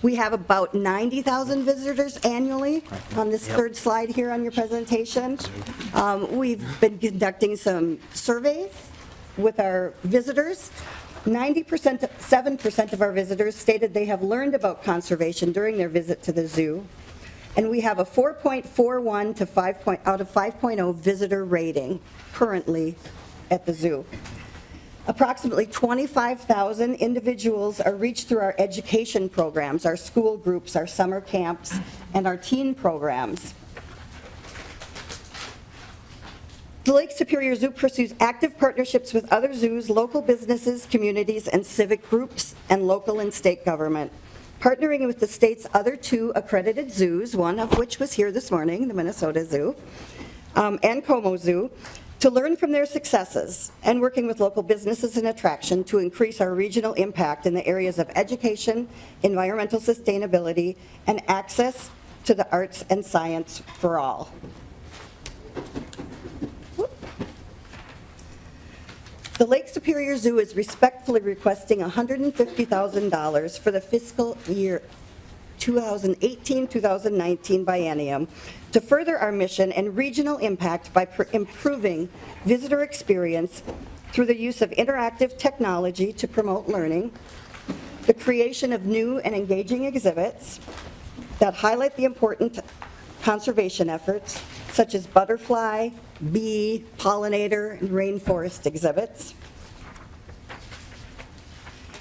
We have about 90,000 visitors annually on this third slide here on your presentation. We've been conducting some surveys with our visitors. 7% of our visitors stated they have learned about conservation during their visit to the zoo. And we have a 4.41 to 5 out of 5.0 visitor rating currently at the zoo. Approximately 25,000 individuals are reached through our education programs, our school groups, our summer camps, and our teen programs. The Lake Superior Zoo pursues active partnerships with other zoos, local businesses, communities, and civic groups, and local and state government. Partnering with the state's other 2 accredited zoos, one of which was here this morning, the Minnesota Zoo, and Como Zoo, to learn from their successes, and working with local businesses and attraction to increase our regional impact in the areas of education, environmental sustainability, and access to the arts and science for all. The Lake Superior Zoo is respectfully requesting $150,000 for the fiscal year 2018-2019 biennium to further our mission and regional impact by improving visitor experience through the use of interactive technology to promote learning, the creation of new and engaging exhibits that highlight the important conservation efforts, such as butterfly, bee, pollinator, and rainforest exhibits,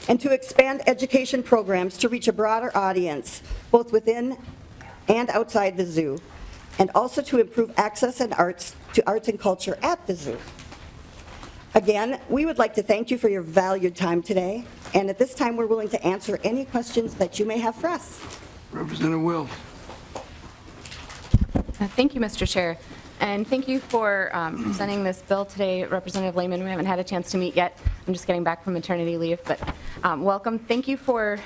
and to expand education programs to reach a broader audience, both within and outside the zoo, and also to improve access and arts and culture at the zoo. Again, we would like to thank you for your valued time today, and at this time, we're willing to answer any questions that you may have for us. Representative Wills. Thank you, Mr. Chair, and thank you for presenting this bill today, Representative Lehman. We haven't had a chance to meet yet. I'm just getting back from maternity leave, but welcome. Thank you for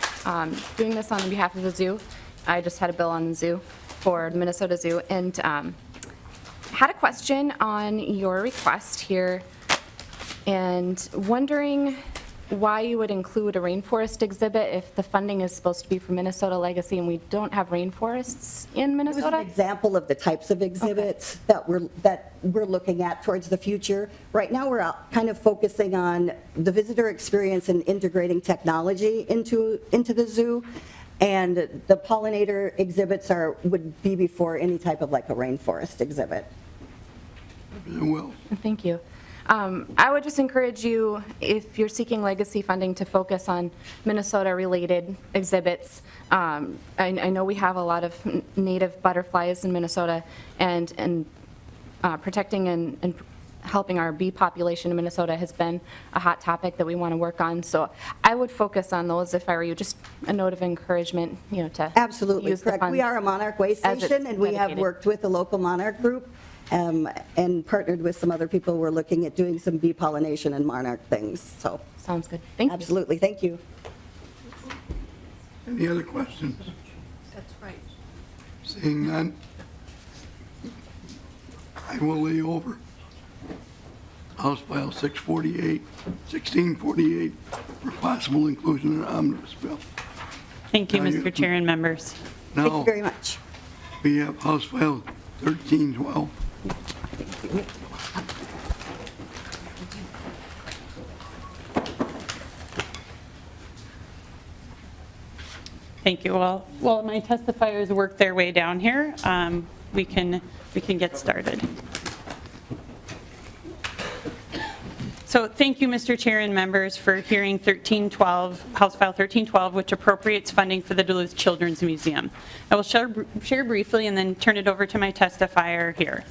doing this on behalf of the zoo. I just had a bill on the zoo for the Minnesota Zoo, and had a question on your request here, and wondering why you would include a rainforest exhibit if the funding is supposed to be for Minnesota Legacy and we don't have rainforests in It was an Minnesota? example of the types of exhibits that we're looking at towards the future. Right now, we're kind of focusing on the visitor experience and integrating technology into the zoo. And the pollinator exhibits would be before any type of like a rainforest exhibit. Representative Wills. Thank you. I would just encourage you, if you're seeking legacy funding, to focus on Minnesota-related exhibits. I know we have a lot of native butterflies in Minnesota, and protecting and helping our bee population in Minnesota has been a hot topic that we want to work on. So I would focus on those if I were you. Just a note of encouragement, to Absolutely use the correct. We funds are a Monarch Way as it's Station, and we have dedicated. worked with the local Monarch group and partnered with some other people. We're looking at doing some bee pollination and Monarch things. So Sounds good. Thank you. absolutely, thank you. Any other questions? That's right. Seeing none, I will lay over House File 1648 for possible inclusion in an omnibus bill. Thank you, Now you- Mr. Chair and members. Thank you Now, very much. we have House File 1312. Thank you. Well, while my testifiers work their way down here, we can get started. So thank you, Mr. Chair and members, for hearing 1312, House File 1312, which appropriates funding for the Duluth Children's Museum. I will share briefly and then turn it over to my testifier here.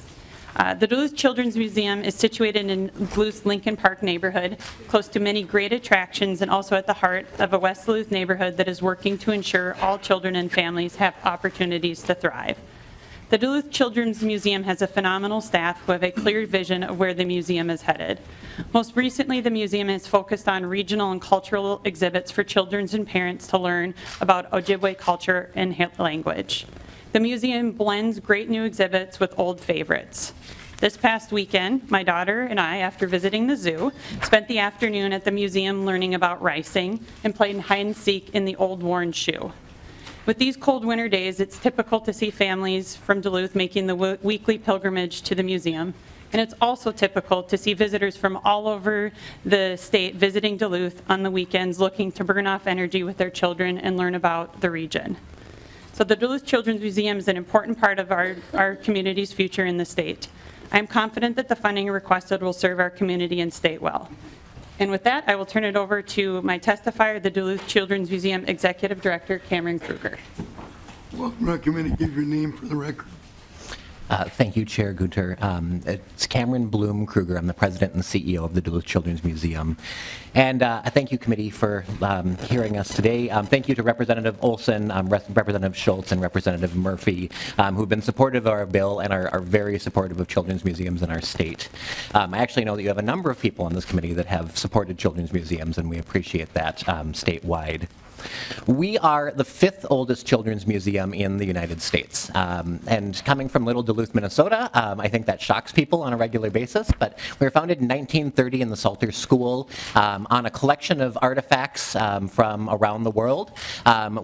The Duluth Children's Museum is situated in Duluth's Lincoln Park neighborhood, close to many great attractions and also at the heart of a West Duluth neighborhood that is working to ensure all children and families have opportunities to thrive. The Duluth Children's Museum has a phenomenal staff who have a clear vision of where the museum is headed. Most recently, the museum has focused on regional and cultural exhibits for children and parents to learn about Ojibwe culture and language. The museum blends great new exhibits with old favorites. This past weekend, my daughter and I, after visiting the zoo, spent the afternoon at the museum learning about ricing and played hide and seek in the old worn shoe. With these cold winter days, it's typical to see families from Duluth making the weekly pilgrimage to the museum. And it's also typical to see visitors from all over the state visiting Duluth on the weekends, looking to burn off energy with their children and learn about the region. So the Duluth Children's Museum is an important part of our community's future in the state. I am confident that the funding requested will serve our community and state well. And with that, I will turn it over to my testifier, the Duluth Children's Museum Executive Director, Cameron Kruger. Welcome to our committee. Give your name for the record. Thank you, Chair Gunter. It's Cameron Bloom Kruger. I'm the president and CEO of the Duluth Children's Museum. And I thank you, committee, for hearing us today. Thank you to Representative Olson, Representative Schultz, and Representative Murphy, who've been supportive of our bill and are very supportive of children's museums in our state. I actually know that you have a number of people on this committee that have supported children's museums, and we appreciate that statewide. We are the 5th oldest children's museum in the United States. And coming from Little Duluth, Minnesota, I think that shocks people on a regular basis, but we were founded in 1930 in the Salter School on a collection of artifacts from around the world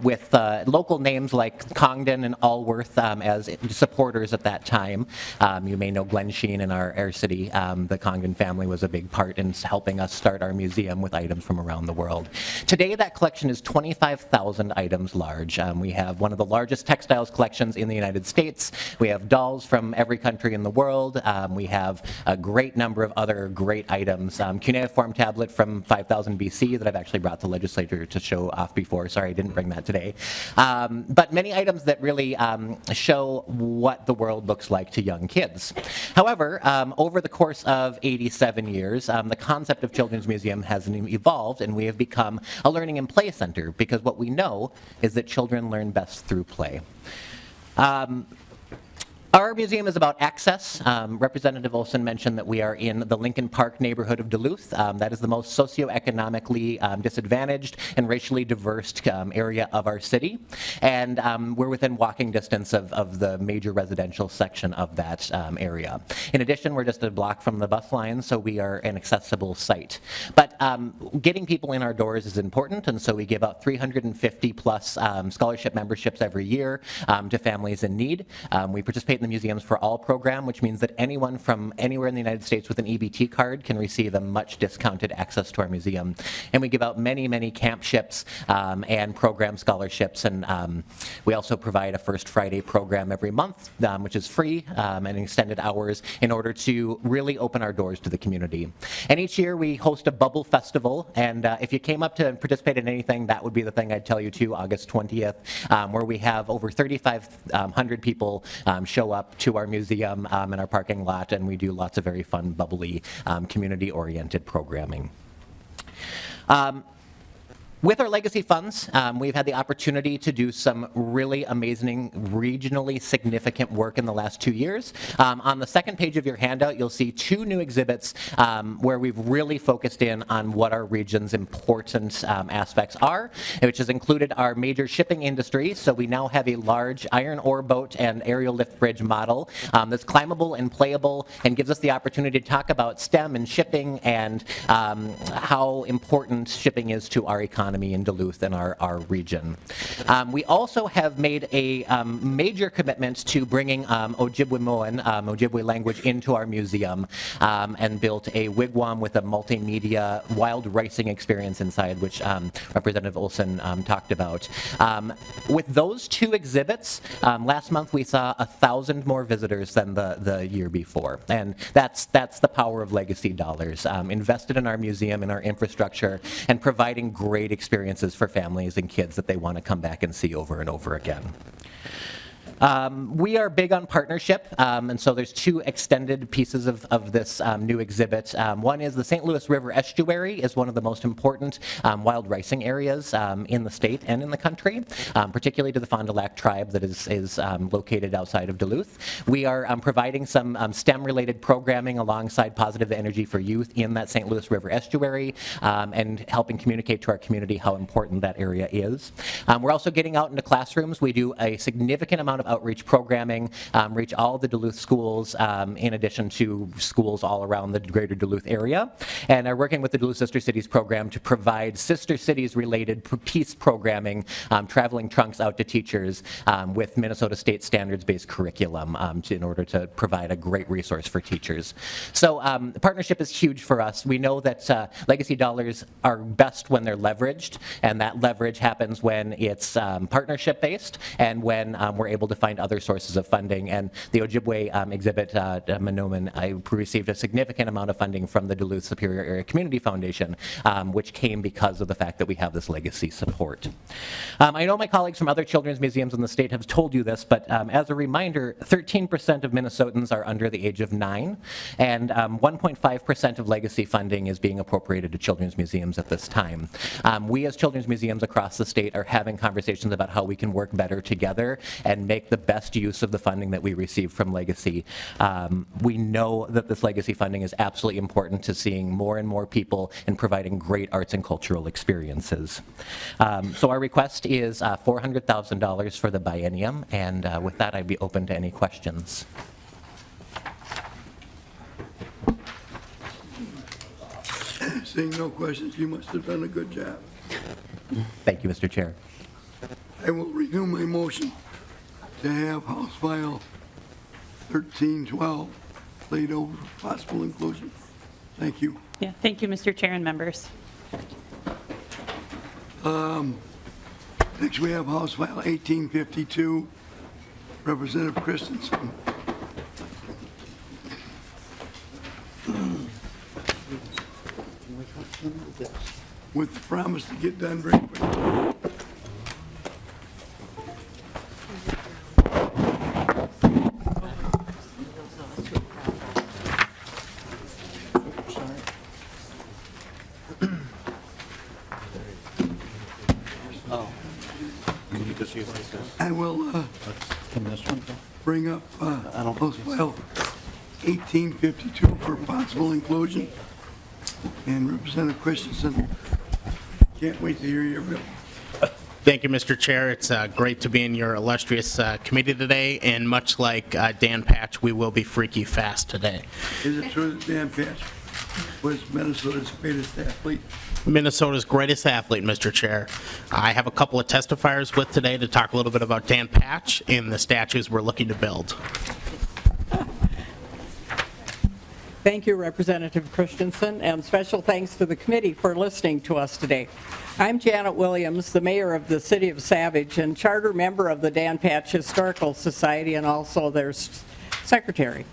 with local names like Congdon and Allworth as supporters at that time. You may know Glen Sheen in our city. The Congdon family was a big part in helping us start our museum with items from around the world. Today, that collection is 25,000 items large. We have one of the largest textiles collections in the United States. We have dolls from every country in the world. We have a great number of other great items. Cuneiform tablet from 5000 BC that I've actually brought to the legislature to show off before. Sorry, I didn't bring that today. But many items that really show what the world looks like to young kids. However, over the course of 87 years, the concept of Children's Museum has evolved, and we have become a learning and play center, because what we know is that children learn best through play. Our museum is about access. Representative Olson mentioned that we are in the Lincoln Park neighborhood of Duluth. That is the most socioeconomically disadvantaged and racially diverse area of our city. And we're within walking distance of the major residential section of that area. In addition, we're just a block from the bus line, so we are an accessible site. But getting people in our doors is important, and so we give out 350 plus scholarship memberships every year to families in need. We participate in the Museums for All program, which means that anyone from anywhere in the United States with an EBT card can receive a much discounted access to our museum. And we give out many, many campships and program scholarships, and we also provide a First Friday program every month, which is free and extended hours in order to really open our doors to the community. And each year we host a bubble festival, and if you came up to participate in anything, that would be the thing I'd tell you to, August 20th, where we have over 3,500 people show up to our museum in our parking lot, and we do lots of very fun, bubbly, community-oriented programming. With our legacy funds, we've had the opportunity to do some really amazing, regionally significant work in the last 2 years. On the second page of your handout, you'll see 2 new exhibits where we've really focused in on what our region's important aspects are, which has included our major shipping industry. So we now have a large iron ore boat and aerial lift bridge model that's climbable and playable and gives us the opportunity to talk about STEM and shipping and how important shipping is to our economy in Duluth and our region. We also have made a major commitment to bringing Ojibwe-Moan, Ojibwe language, into our museum and built a wigwam with a multimedia wild racing experience inside, which Representative Olson talked about. With those 2 exhibits, last month we saw 1,000 more visitors than the year before, and that's the power of legacy dollars, invested in our museum, in our infrastructure, and providing great experiences for families and kids that they want to come back and see over and over again. We are big on partnership, and so there's 2 extended pieces of this new exhibit. One is the St. Louis River Estuary is one of the most important wild ricing areas in the state and in the country, particularly to the Fond du Lac tribe that is located outside of Duluth. We are providing some STEM-related programming alongside Positive Energy for Youth in that St. Louis River Estuary and helping communicate to our community how important that area is. We're also getting out into classrooms. We do a significant amount of outreach programming, reach all the Duluth schools in addition to schools all around the greater Duluth area, and are working with the Duluth Sister Cities program to provide Sister Cities related peace programming, traveling trunks out to teachers with Minnesota State standards-based curriculum in order to provide a great resource for teachers. So the partnership is huge for us. We know that legacy dollars are best when they're leveraged, and that leverage happens when it's partnership-based and when we're able to find other sources of funding. And the Ojibwe exhibit, Monoman, I received a significant amount of funding from the Duluth Superior Area Community Foundation, which came because of the fact that we have this legacy support. I know my colleagues from other children's museums in the state have told you this, but as a reminder, 13% of Minnesotans are under the age of 9, and 1.5% of legacy funding is being appropriated to children's museums at this time. We as children's museums across the state are having conversations about how we can work better together and make the best use of the funding that we receive from legacy. We know that this legacy funding is absolutely important to seeing more and more people and providing great arts and cultural experiences. So our request is $400,000 for the biennium, and with that I'd be open to any questions. Seeing no questions, you must have done a good job. Thank you, Mr. Chair. I will renew my motion to have House File 1312 laid over for possible inclusion. Thank you. Yeah, thank you, Mr. Chair and members. Next, we have House File 1852, Representative Christensen. With the promise to get done very quickly. I will bring up House File 1852 for possible inclusion. And Representative Christensen, can't wait to hear your bill. Thank you, Mr. Chair. It's great to be in your illustrious committee today, and much like Dan Patch, we will be freaky fast today. Is it true that Dan Patch was Minnesota's greatest athlete? Minnesota's greatest athlete, Mr. Chair. I have a couple of testifiers with today to talk a little bit about Dan Patch and the statues we're looking to build. Thank you, Representative Christensen, and special thanks to the committee for listening to us today. I'm Janet Williams, the mayor of the city of Savage and charter member of the Dan Patch Historical Society and also their secretary.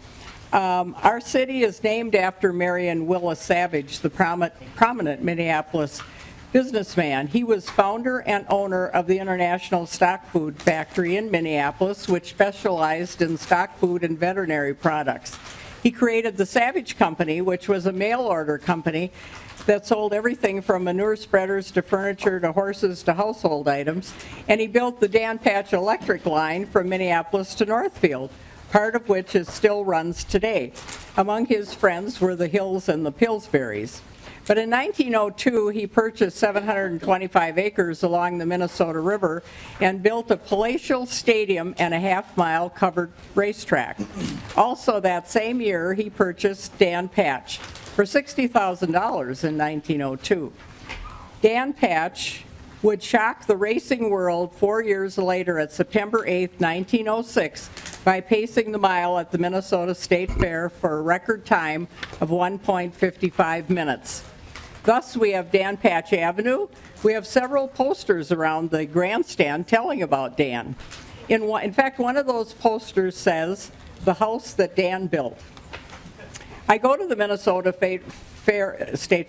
Our city is named after Marion Willis Savage, the prominent Minneapolis businessman. He was founder and owner of the International Stock Food Factory in Minneapolis, which specialized in stock food and veterinary products. He created the Savage Company, which was a mail order company that sold everything from manure spreaders to furniture to horses to household items. And he built the Dan Patch electric line from Minneapolis to Northfield, part of which still runs today. Among his friends were the Hills and the Pillsburys. But in 1902, he purchased 725 acres along the Minnesota River and built a palatial stadium and a half-mile covered racetrack. Also that same year, he purchased Dan Patch for $60,000 in 1902. Dan Patch would shock the racing world 4 years later at September 8, 1906, by pacing the mile at the Minnesota State Fair for a record time of 1.55 minutes. Thus, we have Dan Patch Avenue. We have several posters around the grandstand telling about Dan. In fact, one of those posters says, "The house that Dan built." I go to the Minnesota State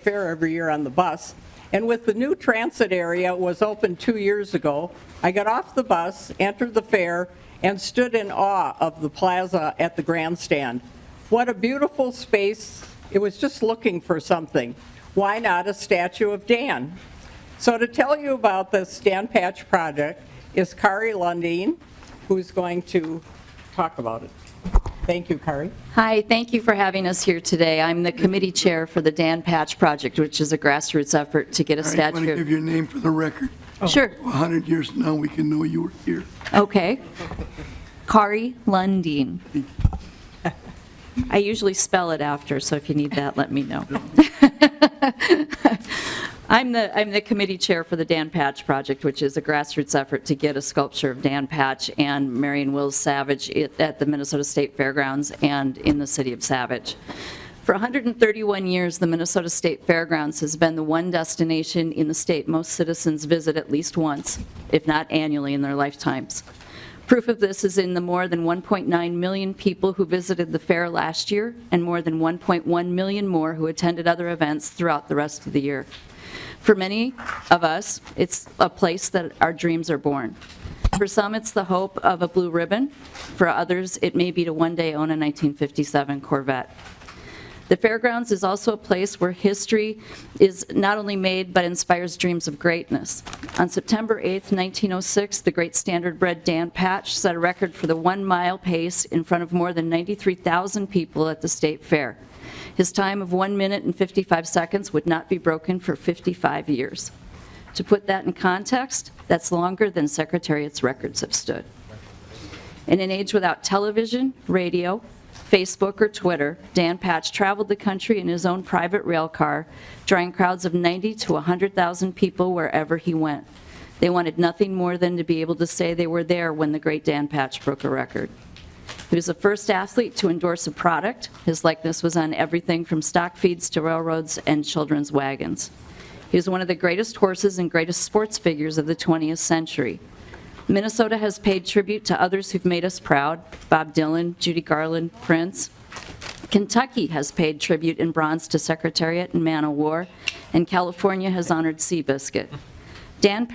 Fair every year on the bus, and with the new transit area was opened 2 years ago, I got off the bus, entered the fair, and stood in awe of the plaza at the grandstand. What a beautiful space. It was just looking for something. Why not a statue of Dan? So to tell you about this Dan Patch project is Kari Lundeen, who's going to talk about it. Thank you, Kari. Hi, thank you for having us here today. I'm the committee chair for the Dan Patch Project, which is a grassroots effort to get a I want statue. to give your name for the record. Sure. 100 years from now, we can know you were here. Okay. Kari Lundeen. I usually spell it after, so if you need that, let me know. I'm the committee chair for the Dan Patch Project, which is a grassroots effort to get a sculpture of Dan Patch and Marion Wills Savage at the Minnesota State Fairgrounds and in the city of Savage. For 131 years, the Minnesota State Fairgrounds has been the one destination in the state most citizens visit at least once, if not annually in their lifetimes. Proof of this is in the more than 1.9 million people who visited the fair last year and more than 1.1 million more who attended other events throughout the rest of the year. For many of us, it's a place that our dreams are born. For some, it's the hope of a blue ribbon. For others, it may be to one day own a 1957 Corvette. The fairgrounds is also a place where history is not only made but inspires dreams of greatness. On September 8th, 1906, the great standardbred Dan Patch set a record for the 1-mile pace in front of more than 93,000 people at the state fair. His time of 1 minute and 55 seconds would not be broken for 55 years. To put that in context, that's longer than Secretariat's records have stood. In an age without television, radio, Facebook, or Twitter, Dan Patch traveled the country in his own private rail car, drawing crowds of 90 to 100,000 people wherever he went. They wanted nothing more than to be able to say they were there when the great Dan Patch broke a record. He was the first athlete to endorse a product. His likeness was on everything from stock feeds to railroads and children's wagons. He was one of the greatest horses and greatest sports figures of the 20th century. Minnesota has paid tribute to others who've made us proud: Bob Dylan, Judy Garland, Prince. Kentucky has paid tribute in bronze to Secretariat and Man o' War, and California has honored Seabiscuit. Dan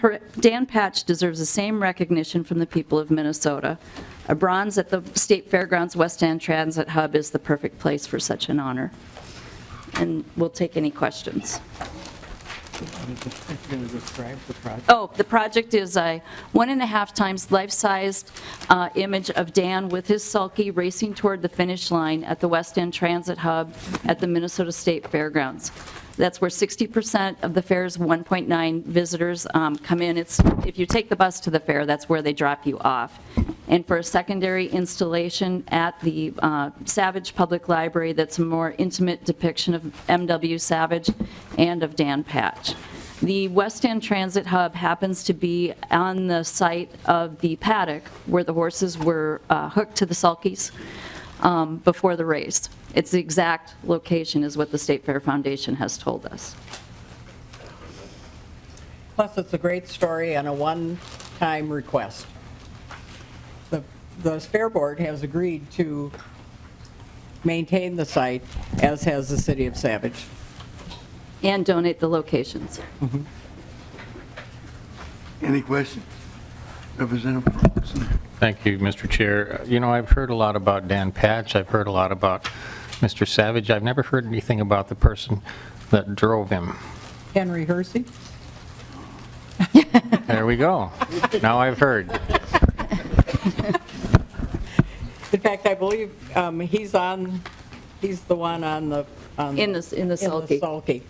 Patch deserves the same recognition from the people of Minnesota. A bronze at the State Fairgrounds West End Transit Hub is the perfect place for such an honor. And we'll take any questions. Oh, the project is a 1.5 times life-sized image of Dan with his sulky racing toward the finish line at the West End Transit Hub at the Minnesota State Fairgrounds. That's where 60% of the fair's 1.9 visitors come in. If you take the bus to the fair, that's where they drop you off. And for a secondary installation at the Savage Public Library, that's a more intimate depiction of M.W. Savage and of Dan Patch. The West End Transit Hub happens to be on the site of the paddock where the horses were hooked to the sulkies before the race. It's the exact location is what the State Fair Foundation has told us. Plus, it's a great story and a one-time request. The Fair Board has agreed to maintain the site, as has the City of Savage. And donate the locations. Mm-hmm. Any questions? Representative Carlson. Thank you, Mr. Chair. You know, I've heard a lot about Dan Patch. I've heard a lot about Mr. Savage. I've never heard anything about the person that drove him. Henry Hersey? There we go. Now I've heard. In fact, I believe he's the one on the In the sulky.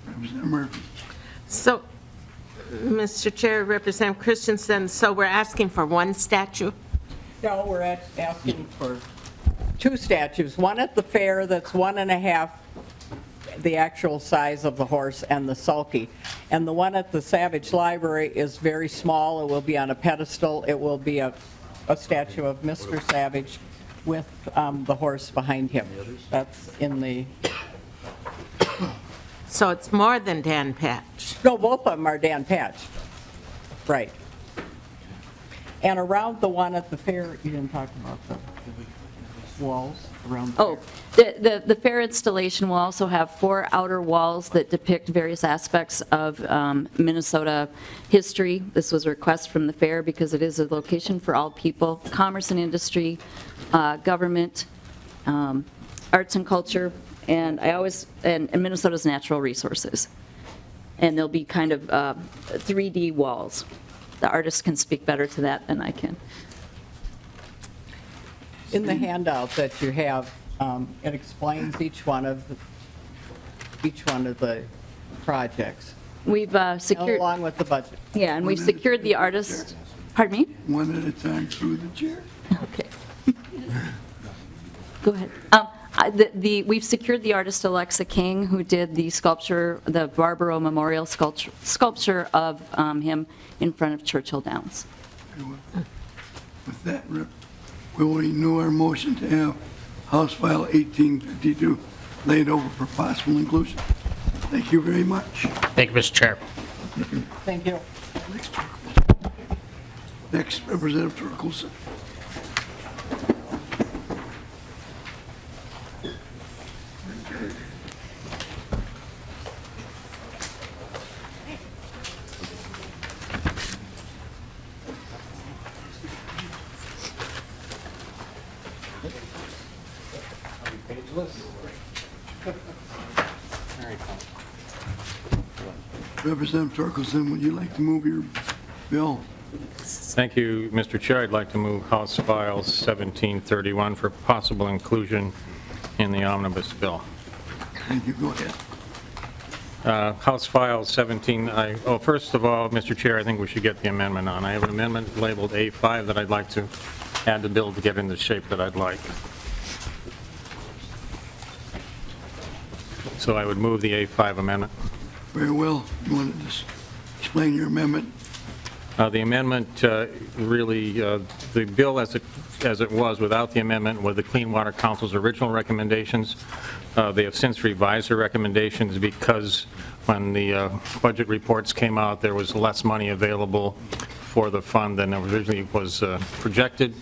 Representative Murphy. So, Mr. Chair, Representative Christensen, so we're asking for one statue? No, we're asking for 2 statues. One at the fair that's 1.5 the actual size of the horse and the sulky. And the one at the Savage Library is very small. It will be on a pedestal. It will be a statue of Mr. Savage with the horse behind him. That's in the... So it's more than Dan Patch? No, both of them are Dan Patch. Right. And around the one at the fair, you didn't talk about the walls around the fair. The fair installation will also have 4 outer walls that depict various aspects of Minnesota history. This was a request from the fair because it is a location for all people: commerce and industry, government, arts and culture, and Minnesota's natural resources. And there'll be kind of 3D walls. The artist can speak better to that than I can. In the handout that you have, it explains each one of the projects. We've secured... Along with the budget. Yeah, and we've secured the artist... Pardon me? One at a time through the chair. Okay. Go ahead. We've secured the artist Alexa King, who did the sculpture, the Barbaro Memorial sculpture of him in front of Churchill Downs. With that, we will renew our motion to have House File 1852 laid over for possible inclusion. Thank you very much. Thank you, Mr. Chair. Thank you. Next, Representative Torkelson. Representative Torkelson, would you like to move your bill? Thank you, Mr. Chair. I'd like to move House File 1731 for possible inclusion in the omnibus bill. Thank you. Go ahead. House File 17, first of all, Mr. Chair, I think we should get the amendment on. I have an amendment labeled A5 that I'd like to add the bill to get in the shape that I'd like. So I would move the A5 amendment. Very well. You want to just explain your amendment? The amendment really, the bill as it was without the amendment with the Clean Water Council's original recommendations. They have since revised their recommendations because when the budget reports came out, there was less money available for the fund than originally was projected.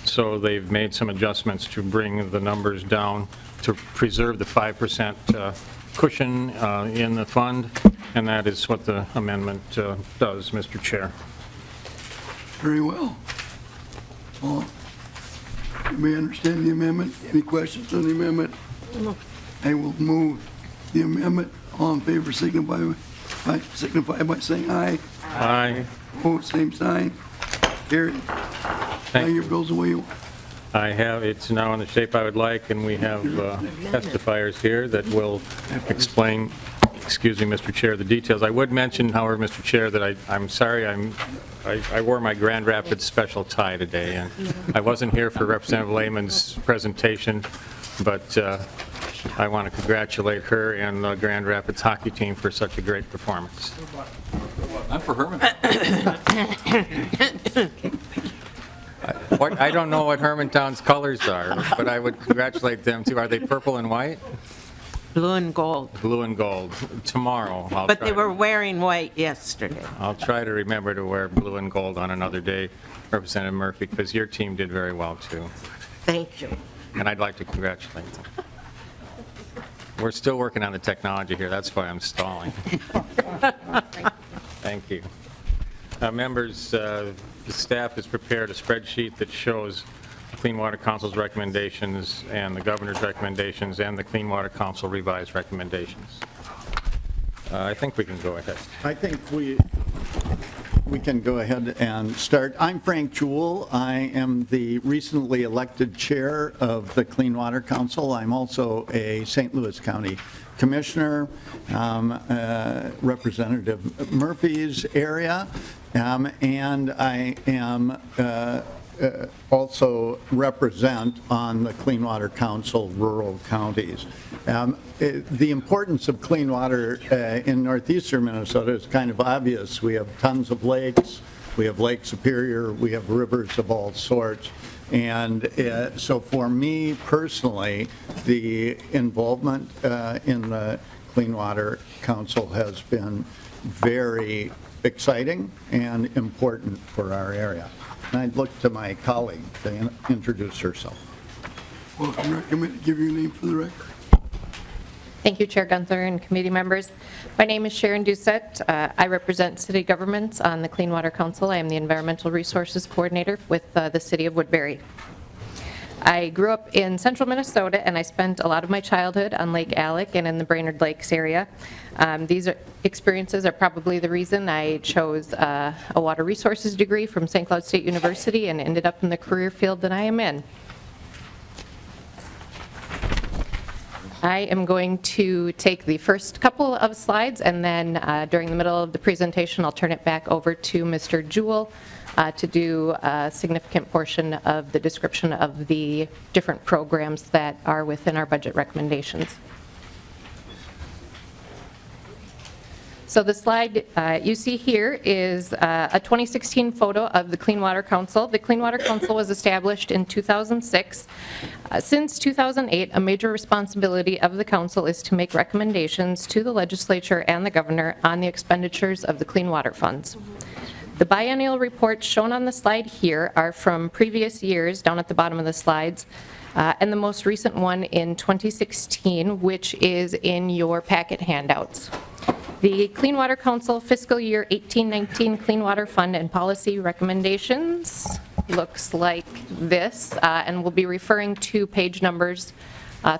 So they've made some adjustments to bring the numbers down to preserve the 5% cushion in the fund, and that is what the amendment does, Mr. Chair. Very well. You may understand the amendment. Any questions on the amendment? I will move the amendment. All in favor signify by saying aye. Aye. Opposed, same sign. Carried. Now your bill's away. It's now in the shape I would like, and we have testifiers here that will explain, excuse me, Mr. Chair, the details. I would mention, however, Mr. Chair, that I'm sorry, I wore my Grand Rapids special tie today, and I wasn't here for Representative Lehman's presentation, but I want to congratulate her and the Grand Rapids hockey team for such a great performance. I'm for Herman. I don't know what Hermantown's colors are, but I would congratulate them too. Are they purple and white? Blue and gold. Blue and gold. Tomorrow. But they were wearing white yesterday. I'll try to remember to wear blue and gold on another day, Representative Murphy, because your team did very well too. Thank you. And I'd like to congratulate them. We're still working on the technology here. That's why I'm stalling. Thank you. Members, the staff has prepared a spreadsheet that shows the Clean Water Council's recommendations and the governor's recommendations and the Clean Water Council revised recommendations. I think we can go ahead. I think we can go ahead and start. I'm Frank Jewell. I am the recently elected chair of the Clean Water Council. I'm also a St. Louis County Commissioner, Representative Murphy's area, and I am also represent on the Clean Water Council rural counties. The importance of clean water in northeastern Minnesota is kind of obvious. We have tons of lakes, we have Lake Superior, we have rivers of all sorts. And so for me personally, the involvement in the Clean Water Council has been very exciting and important for our area. And I'd look to my colleague to introduce herself. Welcome. Recommend to give your name for the record. Thank you, Chair Gunther and committee members. My name is Sharon Doucette. I represent city governments on the Clean Water Council. I am the Environmental Resources Coordinator with the City of Woodbury. I grew up in central Minnesota, and I spent a lot of my childhood on Lake Alec and in the Brainerd Lakes area. These experiences are probably the reason I chose a water resources degree from St. Cloud State University and ended up in the career field that I am in. I am going to take the first couple of slides, and then during the middle of the presentation, I'll turn it back over to Mr. Jewell to do a significant portion of the description of the different programs that are within our budget recommendations. So the slide you see here is a 2016 photo of the Clean Water Council. The Clean Water Council was established in 2006. Since 2008, a major responsibility of the council is to make recommendations to the legislature and the governor on the expenditures of the clean water funds. The biennial reports shown on the slide here are from previous years, down at the bottom of the slides, and the most recent one in 2016, which is in your packet handouts. The Clean Water Council fiscal year 18-19 Clean Water Fund and Policy recommendations looks like this, and we'll be referring to page numbers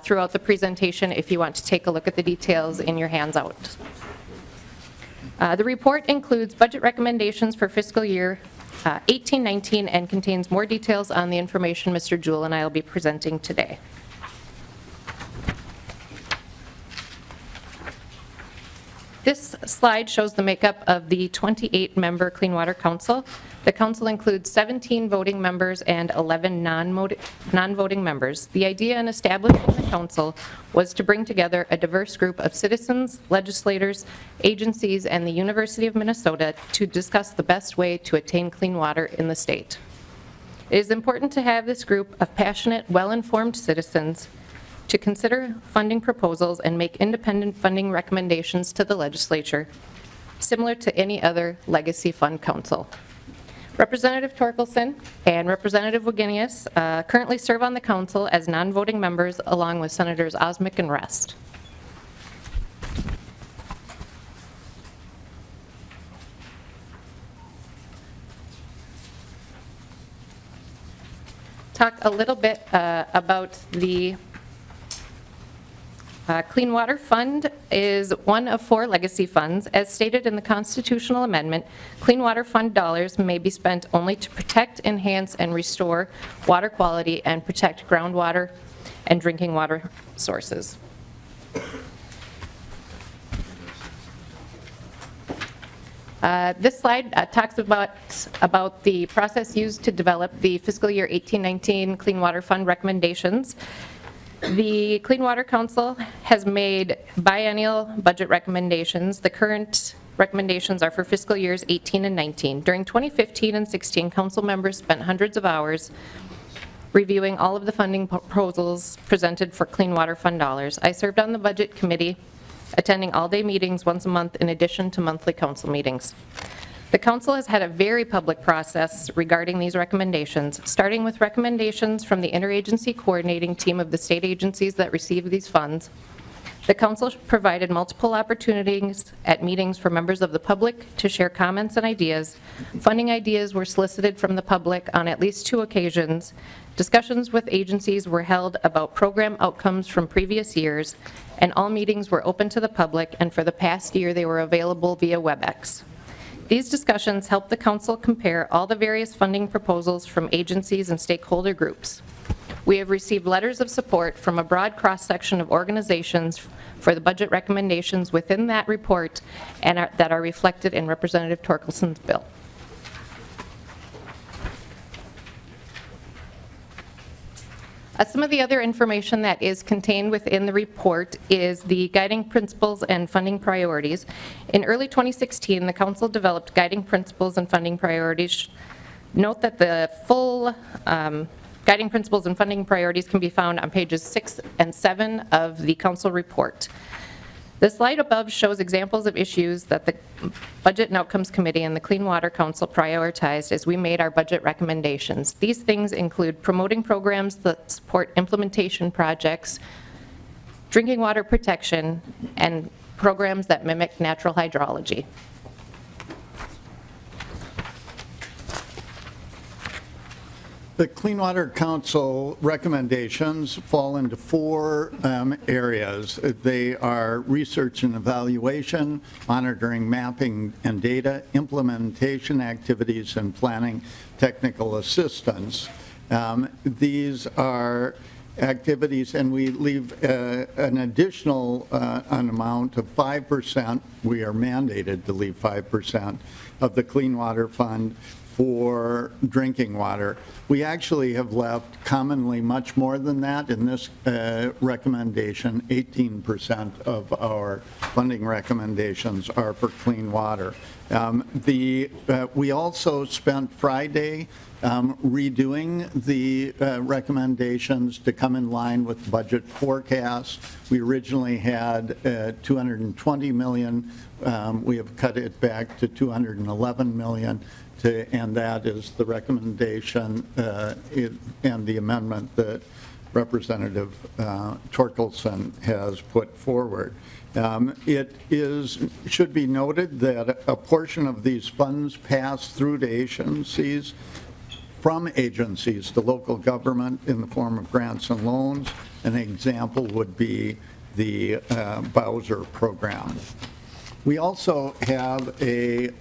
throughout the presentation if you want to take a look at the details in your hands out. The report includes budget recommendations for fiscal year 18-19 and contains more details on the information Mr. Jewell and I will be presenting today. This slide shows the makeup of the 28-member Clean Water Council. The council includes 17 voting members and 11 non-voting members. The idea in establishing the council was to bring together a diverse group of citizens, legislators, agencies, and the University of Minnesota to discuss the best way to attain clean water in the state. It is important to have this group of passionate, well-informed citizens to consider funding proposals and make independent funding recommendations to the legislature, similar to any other legacy fund council. Representative Torkelson and Representative Wagenius currently serve on the council as non-voting members along with Senators Osmick and Rest. Talk a little bit about the Clean Water Fund is one of 4 legacy funds. As stated in the constitutional amendment, Clean Water Fund dollars may be spent only to protect, enhance, and restore water quality and protect groundwater and drinking water sources. This slide talks about the process used to develop the fiscal year 18-19 Clean Water Fund recommendations. The Clean Water Council has made biennial budget recommendations. The current recommendations are for fiscal years 18 and 19. During 2015 and 16, council members spent hundreds of hours reviewing all of the funding proposals presented for Clean Water Fund dollars. I served on the Budget Committee, attending all-day meetings once a month in addition to monthly council meetings. The council has had a very public process regarding these recommendations, starting with recommendations from the interagency coordinating team of the state agencies that receive these funds. The council provided multiple opportunities at meetings for members of the public to share comments and ideas. Funding ideas were solicited from the public on at least 2 occasions. Discussions with agencies were held about program outcomes from previous years, and all meetings were open to the public, and for the past year they were available via WebEx. These discussions helped the council compare all the various funding proposals from agencies and stakeholder groups. We have received letters of support from a broad cross-section of organizations for the budget recommendations within that report and that are reflected in Representative Torkelson's bill. Some of the other information that is contained within the report is the guiding principles and funding priorities. In early 2016, the council developed guiding principles and funding priorities. Note that the full guiding principles and funding priorities can be found on pages 6 and 7 of the council report. The slide above shows examples of issues that the Budget and Outcomes Committee and the Clean Water Council prioritized as we made our budget recommendations. These things include promoting programs that support implementation projects, drinking water protection, and programs that mimic natural hydrology. The Clean Water Council recommendations fall into 4 areas. They are research and evaluation, monitoring, mapping, and data, implementation activities, and planning technical assistance. These are activities, and we leave an additional an amount of 5%. We are mandated to leave 5% of the Clean Water Fund for drinking water. We actually have left commonly much more than that in this recommendation. 18% of our funding recommendations are for clean water. We also spent Friday redoing the recommendations to come in line with budget forecasts. We originally had $220 million. We have cut it back to $211 million. And that is the recommendation and the amendment that Representative Torkelson has put forward. It should be noted that a portion of these funds pass through to agencies, from agencies to local government in the form of grants and loans. An example would be the Bowser program. We also have a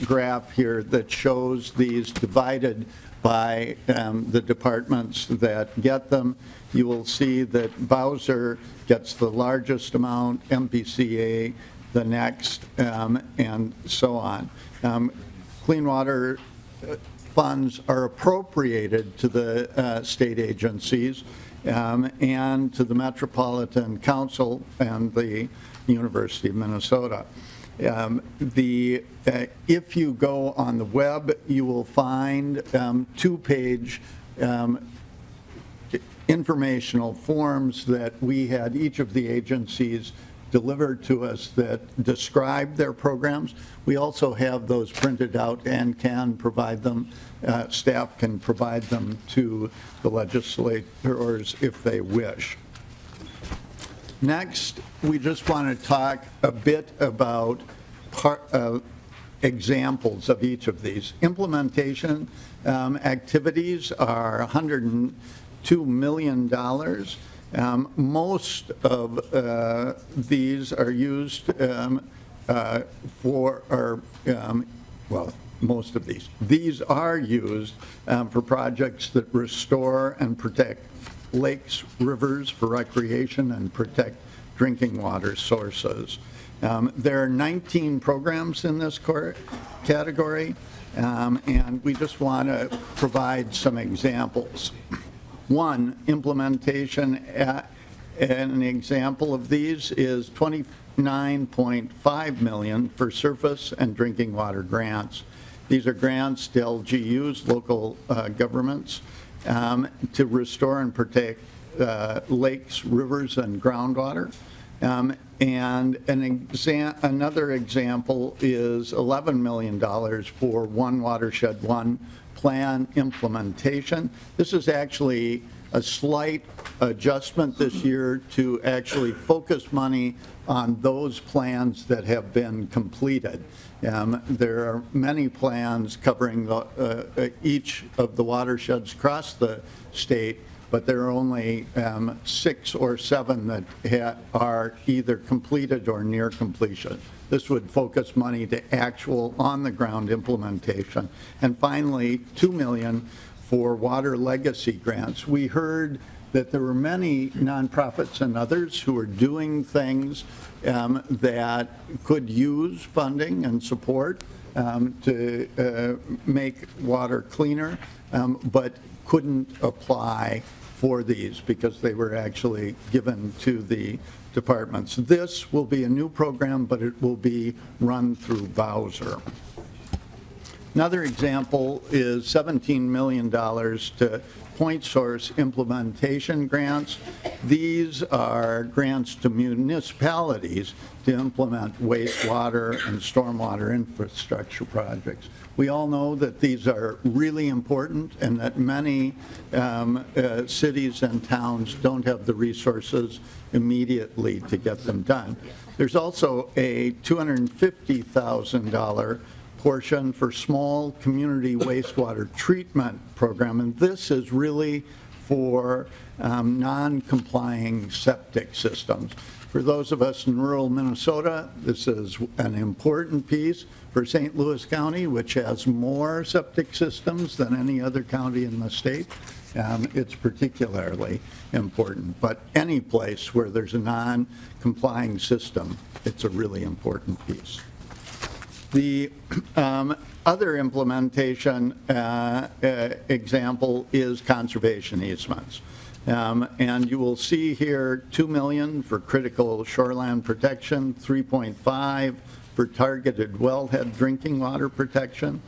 graph here that shows these divided by the departments that get them. You will see that Bowser gets the largest amount, MPCA the next, and so on. Clean water funds are appropriated to the state agencies and to the Metropolitan Council and the University of Minnesota. If you go on the web, you will find two-page informational forms that we had each of the agencies delivered to us that describe their programs. We also have those printed out and can provide them, staff can provide them to the legislators if they wish. Next, we just want to talk a bit about examples of each of these. Implementation activities are $102 million. Most of these are used most of these are used for projects that restore and protect lakes, rivers for recreation and protect drinking water sources. There are 19 programs in this category, and we just want to provide some examples. One, implementation, an example of these is $29.5 million for surface and drinking water grants. These are grants to LGUs, local governments, to restore and protect lakes, rivers, and groundwater. And another example is $11 million for One Watershed One plan implementation. This is actually a slight adjustment this year to actually focus money on those plans that have been completed. There are many plans covering each of the watersheds across the state, but there are only 6 or 7 that are either completed or near completion. This would focus money to actual on-the-ground implementation. And finally, $2 million for water legacy grants. We heard that there were many nonprofits and others who are doing things that could use funding and support to make water cleaner, but couldn't apply for these because they were actually given to the departments. This will be a new program, but it will be run through Bowser. Another example is $17 million to point source implementation grants. These are grants to municipalities to implement wastewater and stormwater infrastructure projects. We all know that these are really important and that many cities and towns don't have the resources immediately to get them done. There's also a $250,000 portion for small community wastewater treatment program, and this is really for non-complying septic systems. For those of us in rural Minnesota, this is an important piece. For St. Louis County, which has more septic systems than any other county in the state, it's particularly important. But any place where there's a non-complying system, it's a really important piece. The other implementation example is conservation easements. And you will see here $2 million for critical shoreline protection, $3.5 for targeted wellhead drinking water protection,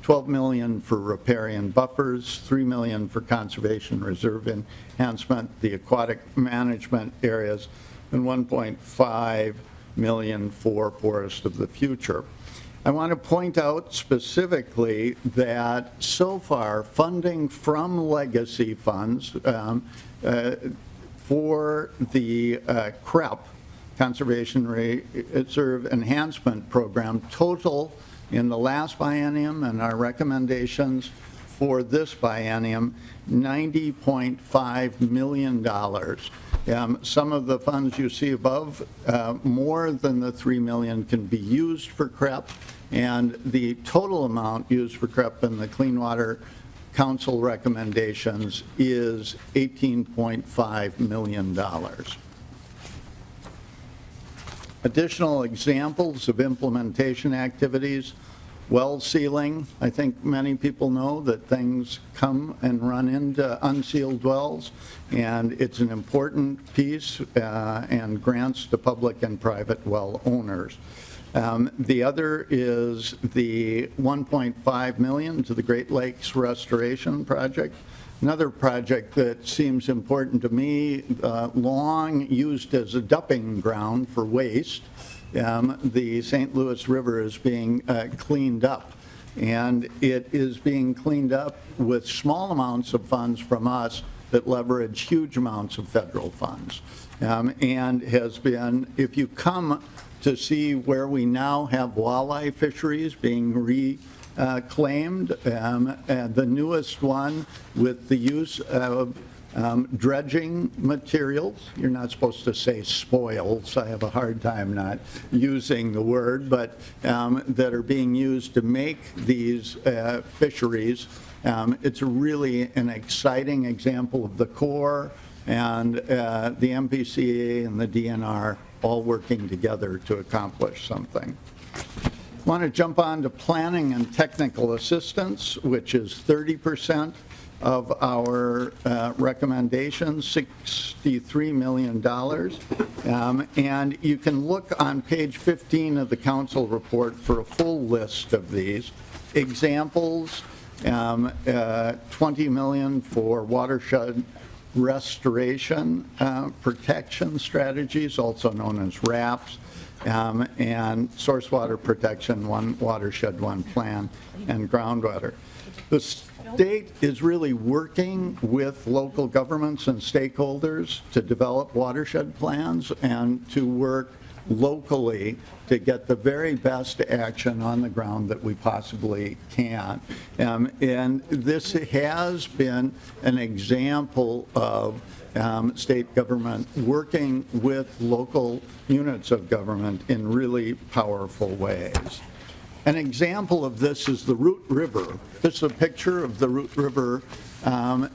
$12 million for riparian buffers, $3 million for conservation reserve enhancement, the aquatic management areas, and $1.5 million for forest of the future. I want to point out specifically that so far, funding from legacy funds for the CREP, Conservation Reserve Enhancement Program, total in the last biennium and our recommendations for this biennium, $90.5 million. Some of the funds you see above, more than the $3 million can be used for CREP, and the total amount used for CREP in the Clean Water Council recommendations is $18.5 million. Additional examples of implementation activities: well sealing. I think many people know that things come and run into unsealed wells, and it's an important piece and grants to public and private well owners. The other is the $1.5 million to the Great Lakes Restoration Project. Another project that seems important to me, long used as a dumping ground for waste. The St. Louis River is being cleaned up, and it is being cleaned up with small amounts of funds from us that leverage huge amounts of federal funds. And has been, if you come to see where we now have walleye fisheries being reclaimed, and the newest one with the use of dredging materials. You're not supposed to say spoils. I have a hard time not using the word, but that are being used to make these fisheries. It's really an exciting example of the Corps and the MPCA and the DNR all working together to accomplish something. I want to jump on to planning and technical assistance, which is 30% of our recommendations, $63 million. And you can look on page 15 of the council report for a full list of these. Examples, $20 million for watershed restoration protection strategies, also known as RAPS, and source water protection, one watershed, one plan, and groundwater. The state is really working with local governments and stakeholders to develop watershed plans and to work locally to get the very best action on the ground that we possibly can. And this has been an example of state government working with local units of government in really powerful ways. An example of this is the Root River. This is a picture of the Root River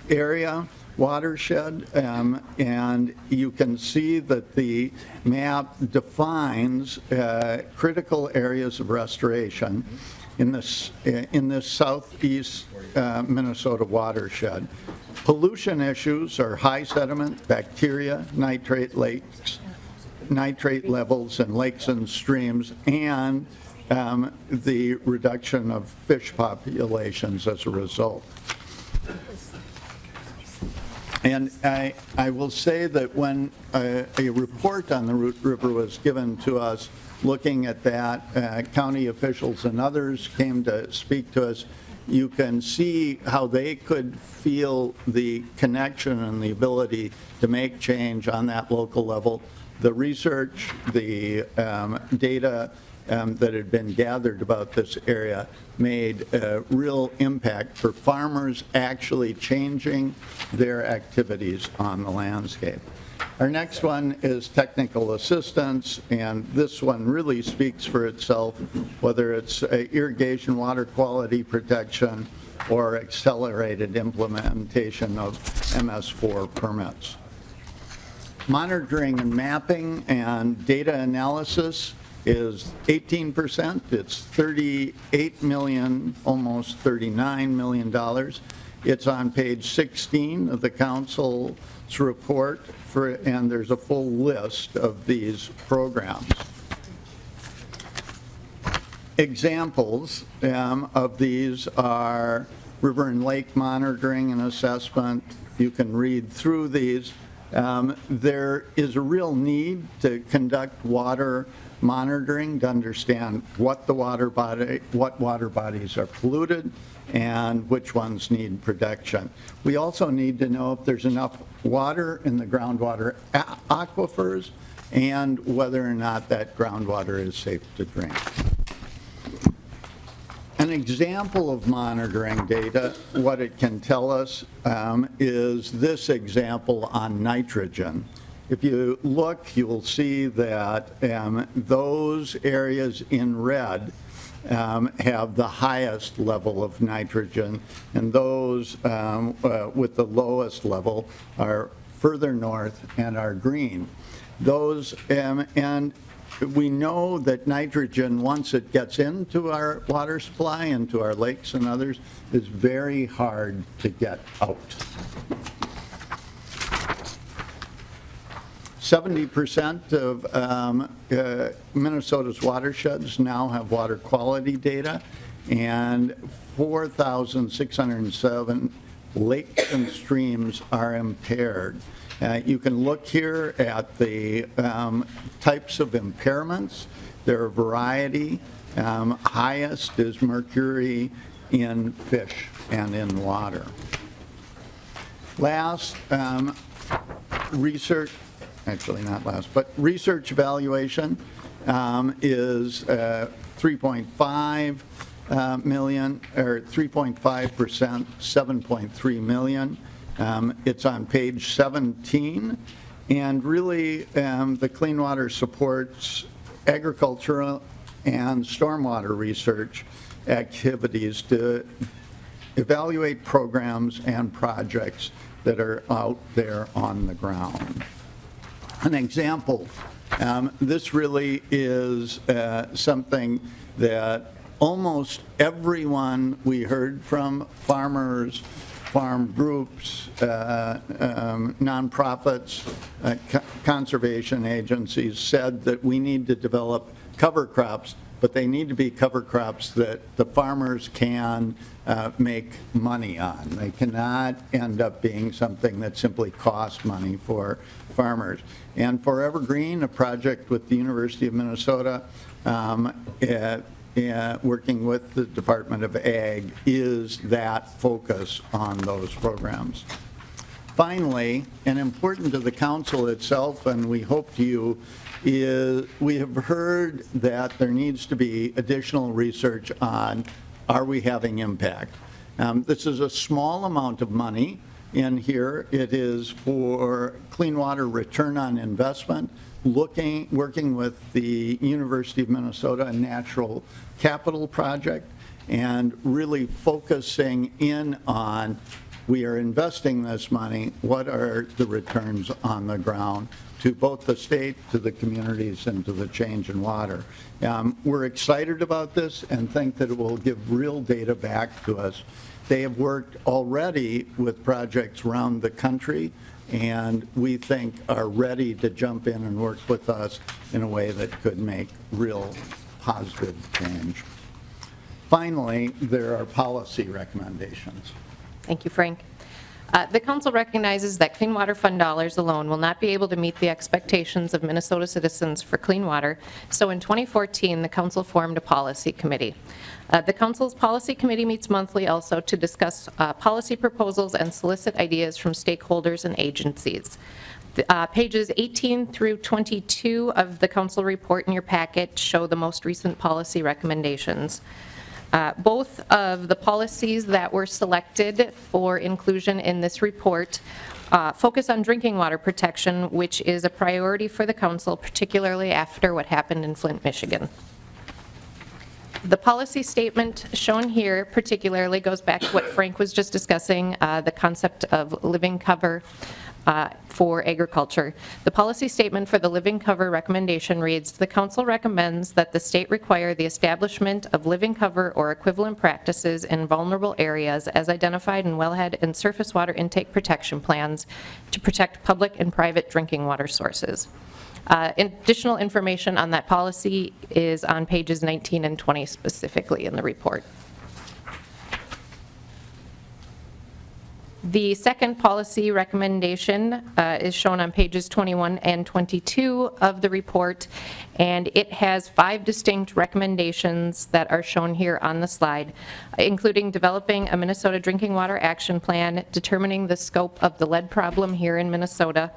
area watershed, and you can see that the map defines critical areas of restoration in this southeast Minnesota watershed. Pollution issues are high sediment, bacteria, nitrate levels in lakes and streams, and the reduction of fish populations as a result. And I will say that when a report on the Root River was given to us, looking at that, county officials and others came to speak to us. You can see how they could feel the connection and the ability to make change on that local level. The research, the data that had been gathered about this area made a real impact for farmers actually changing their activities on the landscape. Our next one is technical assistance, and this one really speaks for itself, whether it's irrigation water quality protection or accelerated implementation of MS4 permits. Monitoring and mapping and data analysis is 18%. It's 38 million, almost $39 million. It's on page 16 of the council's report, and there's a full list of these programs. Examples of these are river and lake monitoring and assessment. You can read through these. There is a real need to conduct water monitoring to understand what water bodies are polluted and which ones need protection. We also need to know if there's enough water in the groundwater aquifers and whether or not that groundwater is safe to drink. An example of monitoring data, what it can tell us is this example on nitrogen. If you look, you will see that those areas in red have the highest level of nitrogen, and those with the lowest level are further north and are green. Those and we know that nitrogen, once it gets into our water supply, into our lakes and others, is very hard to get out. 70% of Minnesota's watersheds now have water quality data, and 4,607 lakes and streams are impaired. You can look here at the types of impairments. There are a variety. Highest is mercury in fish and in water. Last, research, actually not last, but research evaluation is 3.5 million, or 3.5%, 7.3 million. It's on page 17, and really the Clean Water supports agricultural and stormwater research activities to evaluate programs and projects that are out there on the ground. An example, this really is something that almost everyone we heard from, farmers, farm groups, nonprofits, conservation agencies, said that we need to develop cover crops, but they need to be cover crops that the farmers can make money on. They cannot end up being something that simply costs money for farmers. And Forever Green, a project with the University of Minnesota, working with the Department of Ag, is that focus on those programs. Finally, and important to the council itself, and we hope to you, is we have heard that there needs to be additional research on, are we having impact? This is a small amount of money in here. It is for clean water return on investment, working with the University of Minnesota Natural Capital Project, and really focusing in on, we are investing this money, what are the returns on the ground to both the state, to the communities, and to the change in water. We're excited about this and think that it will give real data back to us. They have worked already with projects around the country, and we think are ready to jump in and work with us in a way that could make real positive change. Finally, there are policy recommendations. Thank you, Frank. The council recognizes that Clean Water Fund dollars alone will not be able to meet the expectations of Minnesota citizens for clean water, so in 2014, the council formed a policy committee. The council's policy committee meets monthly also to discuss policy proposals and solicit ideas from stakeholders and agencies. Pages 18 through 22 of the council report in your packet show the most recent policy recommendations. Both of the policies that were selected for inclusion in this report focus on drinking water protection, which is a priority for the council, particularly after what happened in Flint, Michigan. The policy statement shown here particularly goes back to what Frank was just discussing, the concept of living cover. for agriculture. The policy statement for the living cover recommendation reads, "The council recommends that the state require the establishment of living cover or equivalent practices in vulnerable areas as identified in wellhead and surface water intake protection plans to protect public and private drinking water sources." Additional information on that policy is on pages 19 and 20 specifically in the report. The second policy recommendation is shown on pages 21 and 22 of the report, and it has 5 distinct recommendations that are shown here on the slide, including developing a Minnesota Drinking Water Action Plan, determining the scope of the lead problem here in Minnesota,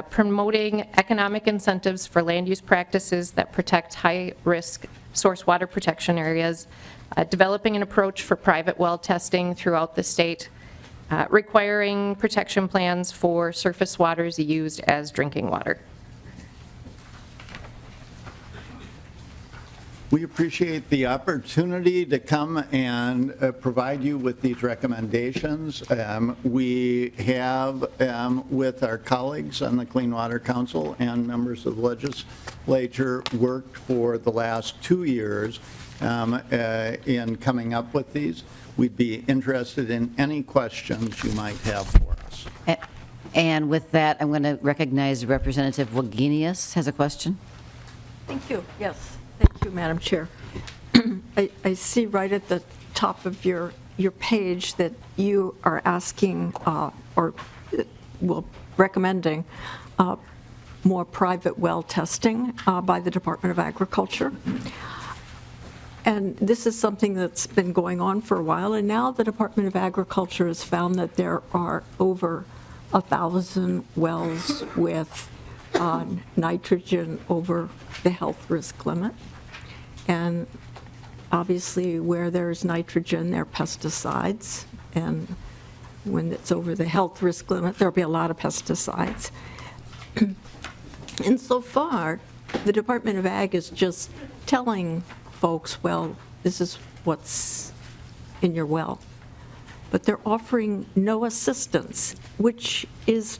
promoting economic incentives for land use practices that protect high-risk source water protection areas, developing an approach for private well testing throughout the state, requiring protection plans for surface waters used as drinking water. We appreciate the opportunity to come and provide you with these recommendations. We have, with our colleagues on the Clean Water Council and members of the legislature, worked for the last 2 years in coming up with these. We'd be interested in any questions you might have for us. And with that, I'm going to recognize Representative Wagenius has a question. Thank you. Yes, thank you, Madam Chair. I see right at the top of your page that you are asking recommending more private well testing by the Department of Agriculture. And this is something that's been going on for a while, and now the Department of Agriculture has found that there are over 1,000 wells with nitrogen over the health risk limit. And obviously where there's nitrogen, there are pesticides, and when it's over the health risk limit, there'll be a lot of pesticides. And so far, the Department of Ag is just telling folks, well, this is what's in your well. But they're offering no assistance, which is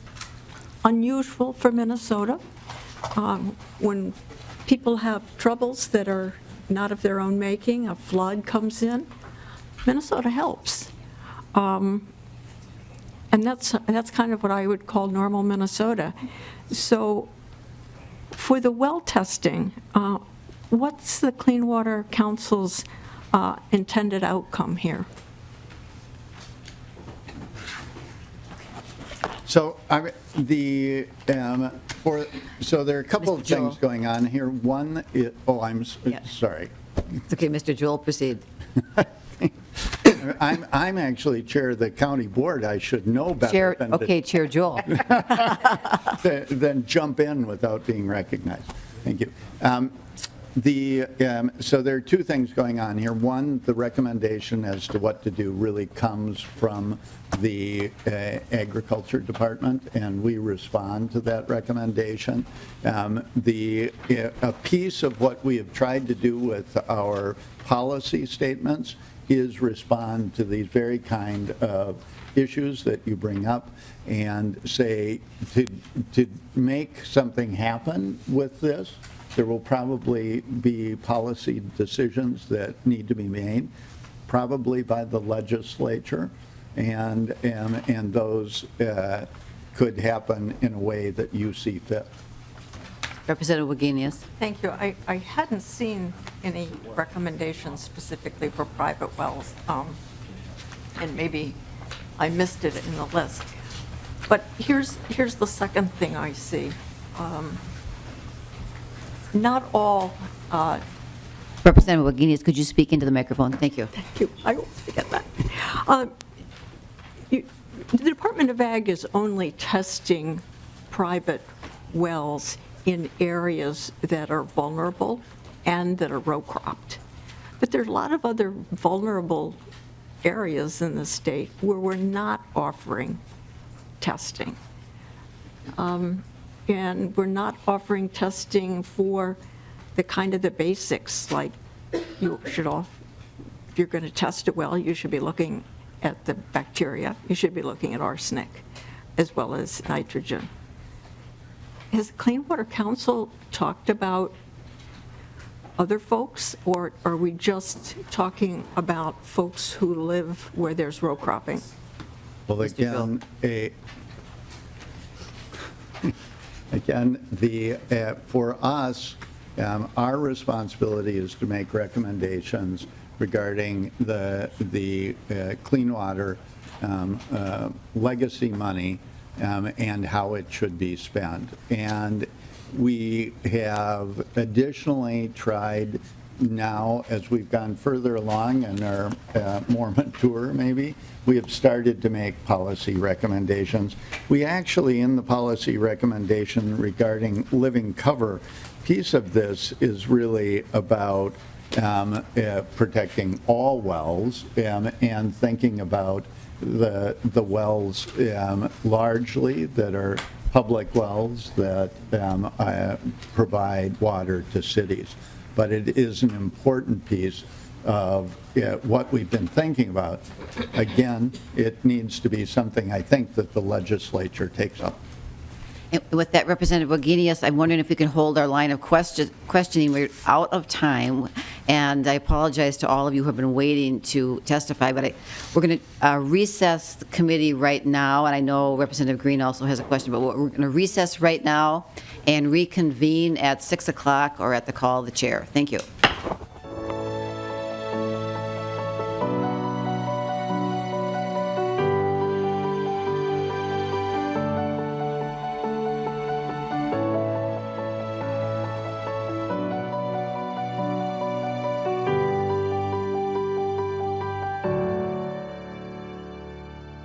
unusual for Minnesota. When people have troubles that are not of their own making, a flood comes in, Minnesota helps. And that's kind of what I would call normal Minnesota. So for the well testing, what's the Clean Water Council's intended outcome here? So there are a couple of things going on here. One is, sorry. It's okay, Mr. Joel, proceed. I'm actually chair of the county board. I should know better Chair Joel. than jump in without being recognized. Thank you. So there are 2 things going on here. One, the recommendation as to what to do really comes from the Agriculture Department, and we respond to that recommendation. A piece of what we have tried to do with our policy statements is respond to these very kind of issues that you bring up and say to make something happen with this. There will probably be policy decisions that need to be made, probably by the legislature, and those could happen in a way that you see fit. Representative Wagenius. Thank you. I hadn't seen any recommendations specifically for private wells, and maybe I missed it in the list. But here's the second thing I see. Not all. Representative Wagenius, could you speak into the microphone? Thank you. Thank you. I always forget that. The Department of Ag is only testing private wells in areas that are vulnerable and that are row cropped. But there are a lot of other vulnerable areas in the state where we're not offering testing. And we're not offering testing for the kind of the basics, like you should if you're going to test a well, you should be looking at the bacteria, you should be looking at arsenic. as well as nitrogen. Has the Clean Water Council talked about other folks, or are we just talking about folks who live where there's row cropping? Well, again, for us, our responsibility is to make recommendations regarding the clean water legacy money and how it should be spent. And we have additionally tried now, as we've gone further along and are more mature maybe, we have started to make policy recommendations. We actually, in the policy recommendation regarding living cover, piece of this is really about protecting all wells and thinking about the wells largely that are public wells that provide water to cities. But it is an important piece of what we've been thinking about. Again, it needs to be something I think that the legislature takes up. And with that, Representative Wagenius, I'm wondering if we can hold our line of questioning. We're out of time, and I apologize to all of you who have been waiting to testify, but we're going to recess the committee right now, and I know Representative Green also has a question, but we're going to recess right now and reconvene at 6 o'clock or at the call of the chair. Thank you.